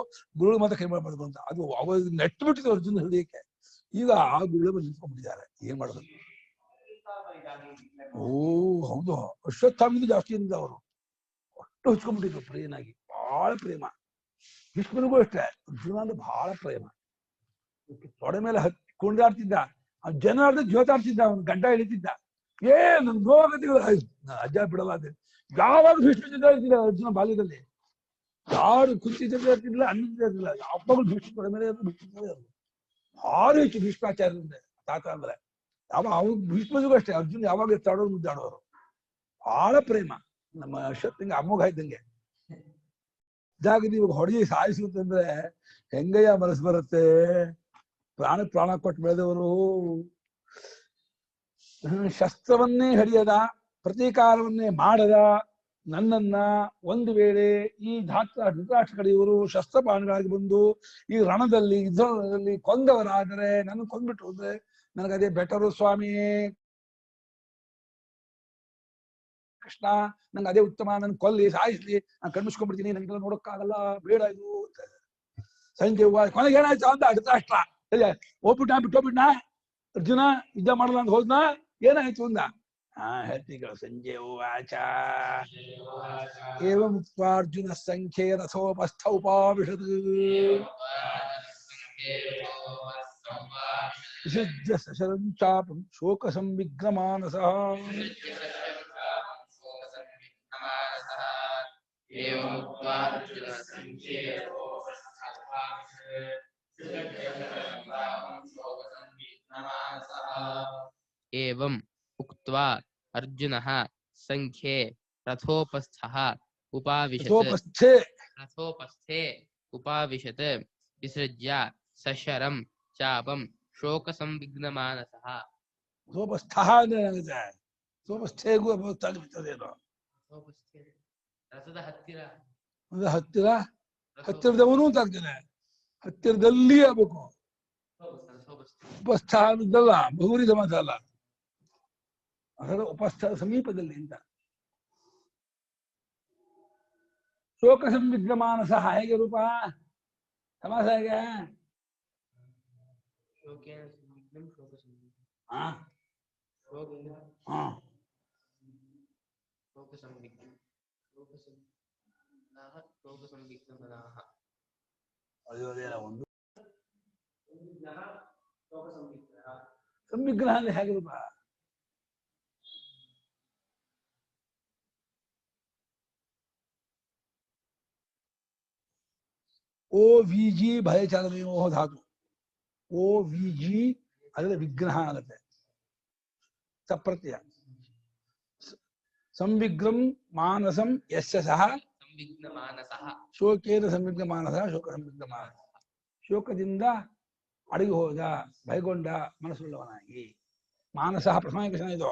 ಗುರುಳಿಗೆ ಮಾತ್ರ ಕೈ ಮಾಡಬಾರ್ದು ಅಂತ ಅದು ಅವಾಗ ನೆಟ್ಟು ಬಿಟ್ಟಿದ್ದು ಅರ್ಜುನ ಹೃದಯಕ್ಕೆ. ಈಗ ಆ ಗುರುಳೆ ಬಂದು ನಿಂತ್ಕೊಂಡ್ಬಿಟ್ಟಿದ್ದಾರೆ. ಏನ್ ಮಾಡೋದು? ಹೌದು, ಅಶ್ವತ್ಥಾಮಿಂದ ಜಾಸ್ತಿ ಇಂದ ಅವರು ಅಷ್ಟು ಹಚ್ಕೊಂಡ್ಬಿಟ್ಟಿದ್ರು ಪ್ರಿಯನಾಗಿ, ಬಹಳ ಪ್ರೇಮ. ಭೀಷ್ಮನಿಗೂ ಅಷ್ಟೇ ಅರ್ಜುನ ಅಂದ್ರೆ ಬಹಳ ಪ್ರೇಮ. ತೊಡೆ ಮೇಲೆ ಕುಣಿದಾಡ್ತಿದ್ದ, ಜನ ಜೋತಾಡ್ತಿದ್ದ, ಅವನು ಗಡ್ಡ ಹಿಡಿತಿದ್ದ. ನನ್ ನೋಗತಿಲ್ಲ ಅಜ್ಜ ಬಿಡಲ್ಲ ಅಂತ. ಯಾವಾಗ ಭೀಷ್ಮ ಜೊತೆ ಇರ್ತಿಲ್ಲ ಅರ್ಜುನ ಬಾಲ್ಯದಲ್ಲಿ, ಯಾರು ಕುಂತಿ ಜೊತೆ ಇರ್ತಿಲ್ಲ, ಅನ್ನ ಇರ್ತಿಲ್ಲ. ಯಾವಾಗಲೂ ಭೀಷ್ಮ ತೊಡೆ ಮೇಲೆ ಭಾರಿ ಹೆಚ್ಚು ಭೀಷ್ಮಾಚಾರ್ಯ ತಾತ ಅಂದ್ರೆ. ಅವ್ರು ಭೀಷ್ಮನಿಗೂ ಅಷ್ಟೇ ಅರ್ಜುನ್ ಯಾವಾಗ ಎತ್ತಾಡೋರು ಮುದ್ದಾಡೋರು, ಬಹಳ ಪ್ರೇಮ. ನಮ್ಮ ಅಶ್ವತ್ಥಂಗೆ ಅಮೋಘ ಇದ್ದಂಗೆ. ಇದಾಗ ನೀವು ಹೊಡೆದಿ ಸಾಯಿಸುತ್ತಂದ್ರೆ ಹೆಂಗಯ್ಯ ಮನಸ್ಸು ಬರುತ್ತೆ? ಪ್ರಾಣ ಕೊಟ್ಟು ಬೆಳೆದವರು. ಶಸ್ತ್ರವನ್ನೇ ಹಿಡಿಯದ, ಪ್ರತೀಕಾರವನ್ನೇ ಮಾಡದ ನನ್ನನ್ನ ಒಂದು ವೇಳೆ ಈ ಧೃತರಾಷ್ಟ್ರಗಳಿವರು ಶಸ್ತ್ರಪಾಣಿಗಳಾಗಿ ಬಂದು ಈ ರಣದಲ್ಲಿ ಯುದ್ಧದಲ್ಲಿ ಕೊಂದವರಾದರೆ, ನನ್ನ ಕೊಂದ್ಬಿಟ್ಟು ಹೋದ್ರೆ ನನಗದೇ ಬೆಟರು ಸ್ವಾಮಿಯೇ ಕೃಷ್ಣ, ನಂಗೆ ಅದೇ ಉತ್ತಮ. ನನ್ ಕೊಲ್ಲಿ ಸಾಯಿಸ್ಲಿ, ನಾನು ಕಣ್ಮಿಸ್ಕೊಂಡ್ಬಿಡ್ತೀನಿ, ನನಗೆಲ್ಲ ನೋಡಕ್ಕಾಗಲ್ಲ, ಬೇಡ ಇದು. ಸಂಜೆ ಕೊನೆಗೆ ಏನಾಯ್ತು ಅಂತ ಧೃತರಾಷ್ಟ್ರ ಬಿಟ್ಟೋಗ್ಬಿಟ್ನಾ ಅರ್ಜುನ, ಯುದ್ಧ ಮಾಡಲ್ಲ ಅಂತ ಹೋದ್ನಾ, ಏನಾಯ್ತು ಅಂದ. ಹೇಳ್ತೀಗಳು. ಸಂಜೆ ವಾಚ ಏವಂ ಉಕ್ತ್ವಾ ಅರ್ಜುನ ಸಂಖ್ಯೆ ರಥೋಪಸ್ಥ ಉಪಾವಿಶತ್ ವಿಸೃಜ್ಯ ಸಶರಂ ಚಾಪಂ ಶೋಕ ಸಂವಿಘ್ನಮಾನಸಃ.
एवं उक्त्वा अर्जुनः संख्ये रथोपस्थः रथोपस्थे उपाविशत् विसृज्य सशरं चापं शोकसंविघ्नमानसः.
ರಥೋಪಸ್ಥಃ ಅಂದ್ರೆ ಏನಾಗುತ್ತೆ? ರಥೋಪಸ್ಥೆಗೂ ಅಪೋಸ್ತಾಗಿರ್ತದೇನೋ.
ರಥದ ಹತ್ತಿರ
ಹತ್ತಿರದವನು ಅಂತ ಆಗ್ತಾನೆ, ಹತ್ತಿರದಲ್ಲಿ ಆಗ್ಬೇಕು. ಉಪಸ್ಥ ಅನ್ನೋದಲ್ಲ, ಬಹುರಿ ಸಮಾಸ ಅಲ್ಲ, ಉಪಸ್ಥ ಸಮೀಪದಲ್ಲಿ ಅಂತ. ಶೋಕ ಸಂವಿಘ್ನ ಮಾನಸ ಹೇಗೆ ರೂಪ? ಸಮಾಸ ಹೇಗೆ? ಒಂದು ಸಂವಿಗ್ರಹ ಅಂದ್ರೆ ಹೇಗೆ ರೂಪ? ಓ ವಿ ಜಿ ಭಯಚಾಲನೆಯೋ ಧಾತು. ಓ ವಿ ಜಿ ಅದರ ವಿಗ್ರಹ ಆಗುತ್ತೆ, ಸಪ್ರತ್ಯಯ. ಸಂವಿಗ್ರಂ ಮಾನಸಂ ಯಸ್ಯ ಸಹ ಶೋಕೇನ ಸಂವಿಘ್ನ ಮಾನಸ ಶೋಕ ಸಂವಿಘ್ನ ಮಾನಸ. ಶೋಕದಿಂದ ಅಡಗಿ ಹೋದ, ಭಯಗೊಂಡ ಮನಸ್ಸುಳ್ಳವನಾಗಿ. ಮಾನಸ ಪ್ರಥಮ ಕೃಷ್ಣ ಇದು.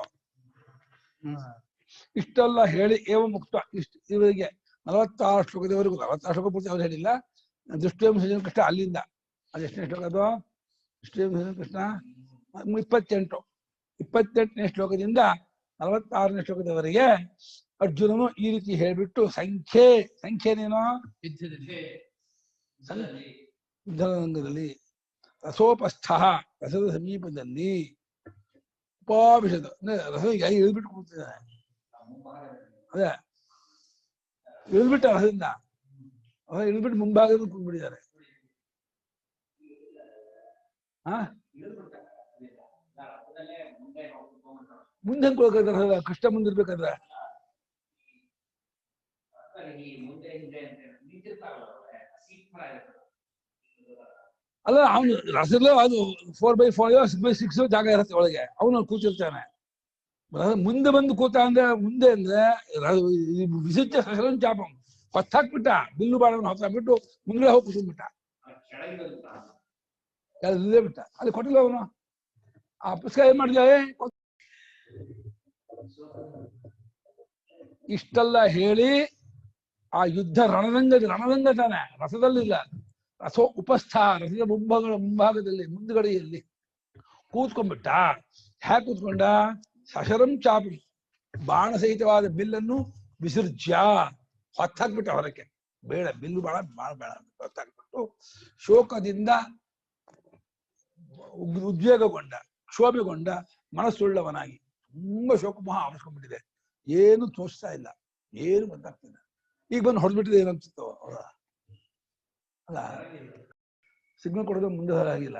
ಇಷ್ಟೆಲ್ಲ ಹೇಳಿ ಏವ ಮುಕ್ತ ಇವರಿಗೆ 46 ಶ್ಲೋಕದವರೆಗೂ, 46 ಶ್ಲೋಕ ಪೂರ್ತಿ ಅವ್ರು ಹೇಳಿಲ್ಲ. ದೃಷ್ಟಿಯಂ ಸಜ್ಜನ ಕೃಷ್ಣ ಅಲ್ಲಿಂದ ಅದು ಎಷ್ಟನೇ ಶ್ಲೋಕ? ಅದು ದೃಷ್ಟಿಯಂ ಸಜ್ಜನ ಕೃಷ್ಣ 28ನೇ ಶ್ಲೋಕದಿಂದ 46ನೇ ಶ್ಲೋಕದವರೆಗೆ ಅರ್ಜುನನು ಈ ರೀತಿ ಹೇಳ್ಬಿಟ್ಟು ಸಂಖ್ಯೆನೇನೋ ಯುದ್ಧರಂಗದಲ್ಲಿ ರಥೋಪಸ್ಥ, ರಥದ ಸಮೀಪದಲ್ಲಿ, ಉಪಾವಿಶದ ಅಂದ್ರೆ ರಥ ಇಳಿದ್ಬಿಟ್ಟು ಕೂತಿದ್ದಾನೆ. ಅದೇ ಇಳಿದ್ಬಿಟ್ಟ ರಥದಿಂದ, ರಥ ಇಳಿದ್ಬಿಟ್ಟು ಮುಂಭಾಗದಲ್ಲಿ ಕೂತ್ಬಿಟ್ಟಿದ್ದಾರೆ. ಹಾ ಮುಂದೆ ಕೊಡ್ಬೇಕಾದ್ರೆ ಕಷ್ಟ ಮುಂದಿರ್ಬೇಕಾದ್ರೆ ಅಲ್ಲ ಅವನು ರಸದಲ್ಲೂ ಅದು 4x4 6x6 ಜಾಗ ಇರುತ್ತೆ ಒಳಗೆ ಅವನು ಕೂತಿರ್ತಾನೆ. ಮುಂದೆ ಬಂದು ಕೂತ ಅಂದ್ರೆ ಮುಂದೆ ಅಂದ್ರೆ ವಿಸಿಚ್ಚ ಸಸರಂ ಚಾಪಂ ಹೊತ್ತಾಕ್ಬಿಟ್ಟ ಬಿಲ್ಲು ಬಾಳವನ್ನು ಹೊತ್ತಾಕ್ಬಿಟ್ಟು ಮುಂದೆ ಹೋಗಿ ಕೂತ್ಬಿಟ್ಟ ಬಿಟ್ಟ ಅಲ್ಲಿ ಕೊಟ್ಟಿಲ್ಲ ಅವನು. ಆ ಪುಸ್ತಕ ಏನ್ ಮಾಡಿದ ಇಷ್ಟೆಲ್ಲ ಹೇಳಿ ಆ ಯುದ್ಧ ರಣರಂಗ ತಾನೆ, ರಸದಲ್ಲಿಲ್ಲ. ರಸೋ ಉಪಸ್ಥ ರಸದ ಮುಂಭಾಗದಲ್ಲಿ ಮುಂದುಗಡೆಯಲ್ಲಿ ಕೂತ್ಕೊಂಡ್ಬಿಟ್ಟ. ಹ್ಯಾಕ್ ಕೂತ್ಕೊಂಡ? ಸಶರಂ ಚಾಪಿ ಬಾಣ ಸಹಿತವಾದ ಬಿಲ್ಲನ್ನು ವಿಸರ್ಜ್ಯ ಹೊತ್ತಾಕ್ಬಿಟ್ಟ ಹೊರಕ್ಕೆ. ಬೇಡ ಬಿಲ್ಲು ಬಾಳ ಬೇಡ ಹೊತ್ತಾಕ್ಬಿಟ್ಟು ಶೋಕದಿಂದ ಉದ್ವೇಗಗೊಂಡ ಕ್ಷೋಭೆಗೊಂಡ ಮನಸ್ಸುಳ್ಳವನಾಗಿ ತುಂಬಾ ಶೋಕಮೋಹ ಆವರಿಸ್ಕೊಂಡ್ಬಿಟ್ಟಿದೆ. ಏನು ತೋರಿಸ್ತಾ ಇಲ್ಲ, ಏನು ಗೊತ್ತಾಗ್ತಿಲ್ಲ. ಈಗ ಬಂದು ಹೊಡೆದ್ಬಿಟ್ಟಿದೆ ಏನಂತಿತ್ತು ಅಲ್ಲ, ಸಿಗ್ನಲ್ ಕೊಡೋದು ಮುಂದೆ ಹೊರಾಗಿಲ್ಲ.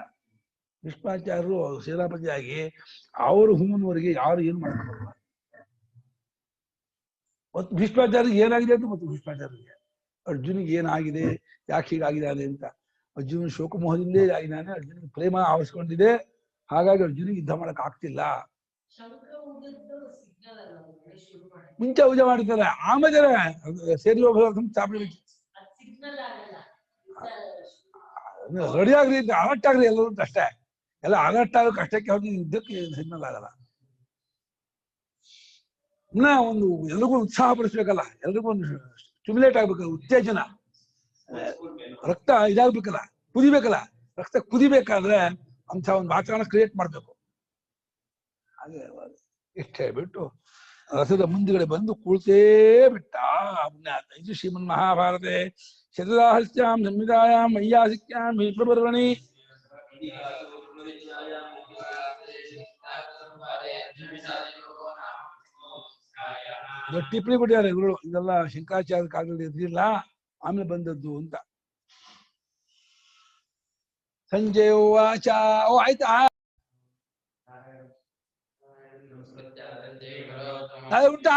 ಭೀಷ್ಮಾಚಾರ್ಯರು ಸೇನಾಪತಿ ಆಗಿ ಅವರು ಹುಮ್ಮನವರೆಗೆ ಯಾರು ಏನು ಮಾಡ್ಕೊಂಡ್ಬರಲ್ಲ. ಮತ್ತು ಭೀಷ್ಮಾಚಾರ್ಯ ಏನಾಗಿದೆ ಅಂತ ಮತ್ತು ಭೀಷ್ಮಾಚಾರ್ಯರಿಗೆ ಅರ್ಜುನಿಗೆ ಏನಾಗಿದೆ, ಯಾಕೆ ಹೀಗಾಗಿದ್ದಾನೆ ಅಂತ. ಅರ್ಜುನ ಶೋಕಮೋಹದಿಂದೇ ಆಗಿದ್ದಾನೆ, ಅರ್ಜುನಿಗೆ ಪ್ರೇಮ ಆವರಿಸ್ಕೊಂಡಿದೆ, ಹಾಗಾಗಿ ಅರ್ಜುನಿಗೆ ಯುದ್ಧ ಮಾಡಕ್ ಆಗ್ತಿಲ್ಲ. ಮುಂಚೆ ಪೂಜೆ ಮಾಡ್ತಾರೆ, ಆಮೇಲೆ ಸೇರಿ ಸ್ಥಾಪನೆ ರೆಡಿ ಆಗ್ರಿ ಅಂತ ಅಲರ್ಟ್ ಆಗ್ರಿ ಎಲ್ಲರೂ ಅಂತ ಅಷ್ಟೇ. ಎಲ್ಲ ಅಲರ್ಟ್ ಆಗೋ ಕಷ್ಟಕ್ಕೆ ಹೋಗಿ ಯುದ್ಧಕ್ಕೆ ಸಿಗ್ನಲ್ ಆಗಲ್ಲ. ಇನ್ನ ಒಂದು ಎಲ್ರಿಗೂ ಉತ್ಸಾಹ ಪಡಿಸ್ಬೇಕಲ್ಲ, ಎಲ್ರಿಗೂ ಒಂದು ಸ್ಟಿಮ್ಯುಲೇಟ್ ಆಗ್ಬೇಕಲ್ಲ, ಉತ್ತೇಜನ, ರಕ್ತ ಇದಾಗ್ಬೇಕಲ್ಲ, ಕುದಿಬೇಕಲ್ಲ. ರಕ್ತ ಕುದಿಬೇಕಾದ್ರೆ ಅಂತ ಒಂದು ವಾತಾವರಣ ಕ್ರಿಯೇಟ್ ಮಾಡ್ಬೇಕು. ಹಾಗೆ ಇಷ್ಟೇ ಬಿಟ್ಟು ರಥದ ಮುಂದುಗಡೆ ಬಂದು ಕೂಳ್ತೇ ಬಿಟ್ಟ. ಇದು ಶ್ರೀಮನ್ ಮಹಾಭಾರತೆ ಶತದಾಹಸ್ಯಾಂ ಸಂಹಿತಾಯಾಂ ಐಯಾಸಿಕ್ಯಾಂ ಭೀಷ್ಮಪರ್ವಣಿ ಟಿಪ್ಪಣಿ ಕೊಟ್ಟಿದ್ದಾರೆ ಗುರು. ಇದೆಲ್ಲ ಶಂಕರಾಚಾರ್ಯ ಕಾಲದಲ್ಲಿ ಇರ್ಲಿಲ್ಲ, ಆಮೇಲೆ ಬಂದದ್ದು ಅಂತ. ಸಂಜಯ ವಾಚ. ಓ ಆಯ್ತಾ, ಉಂಟಾ?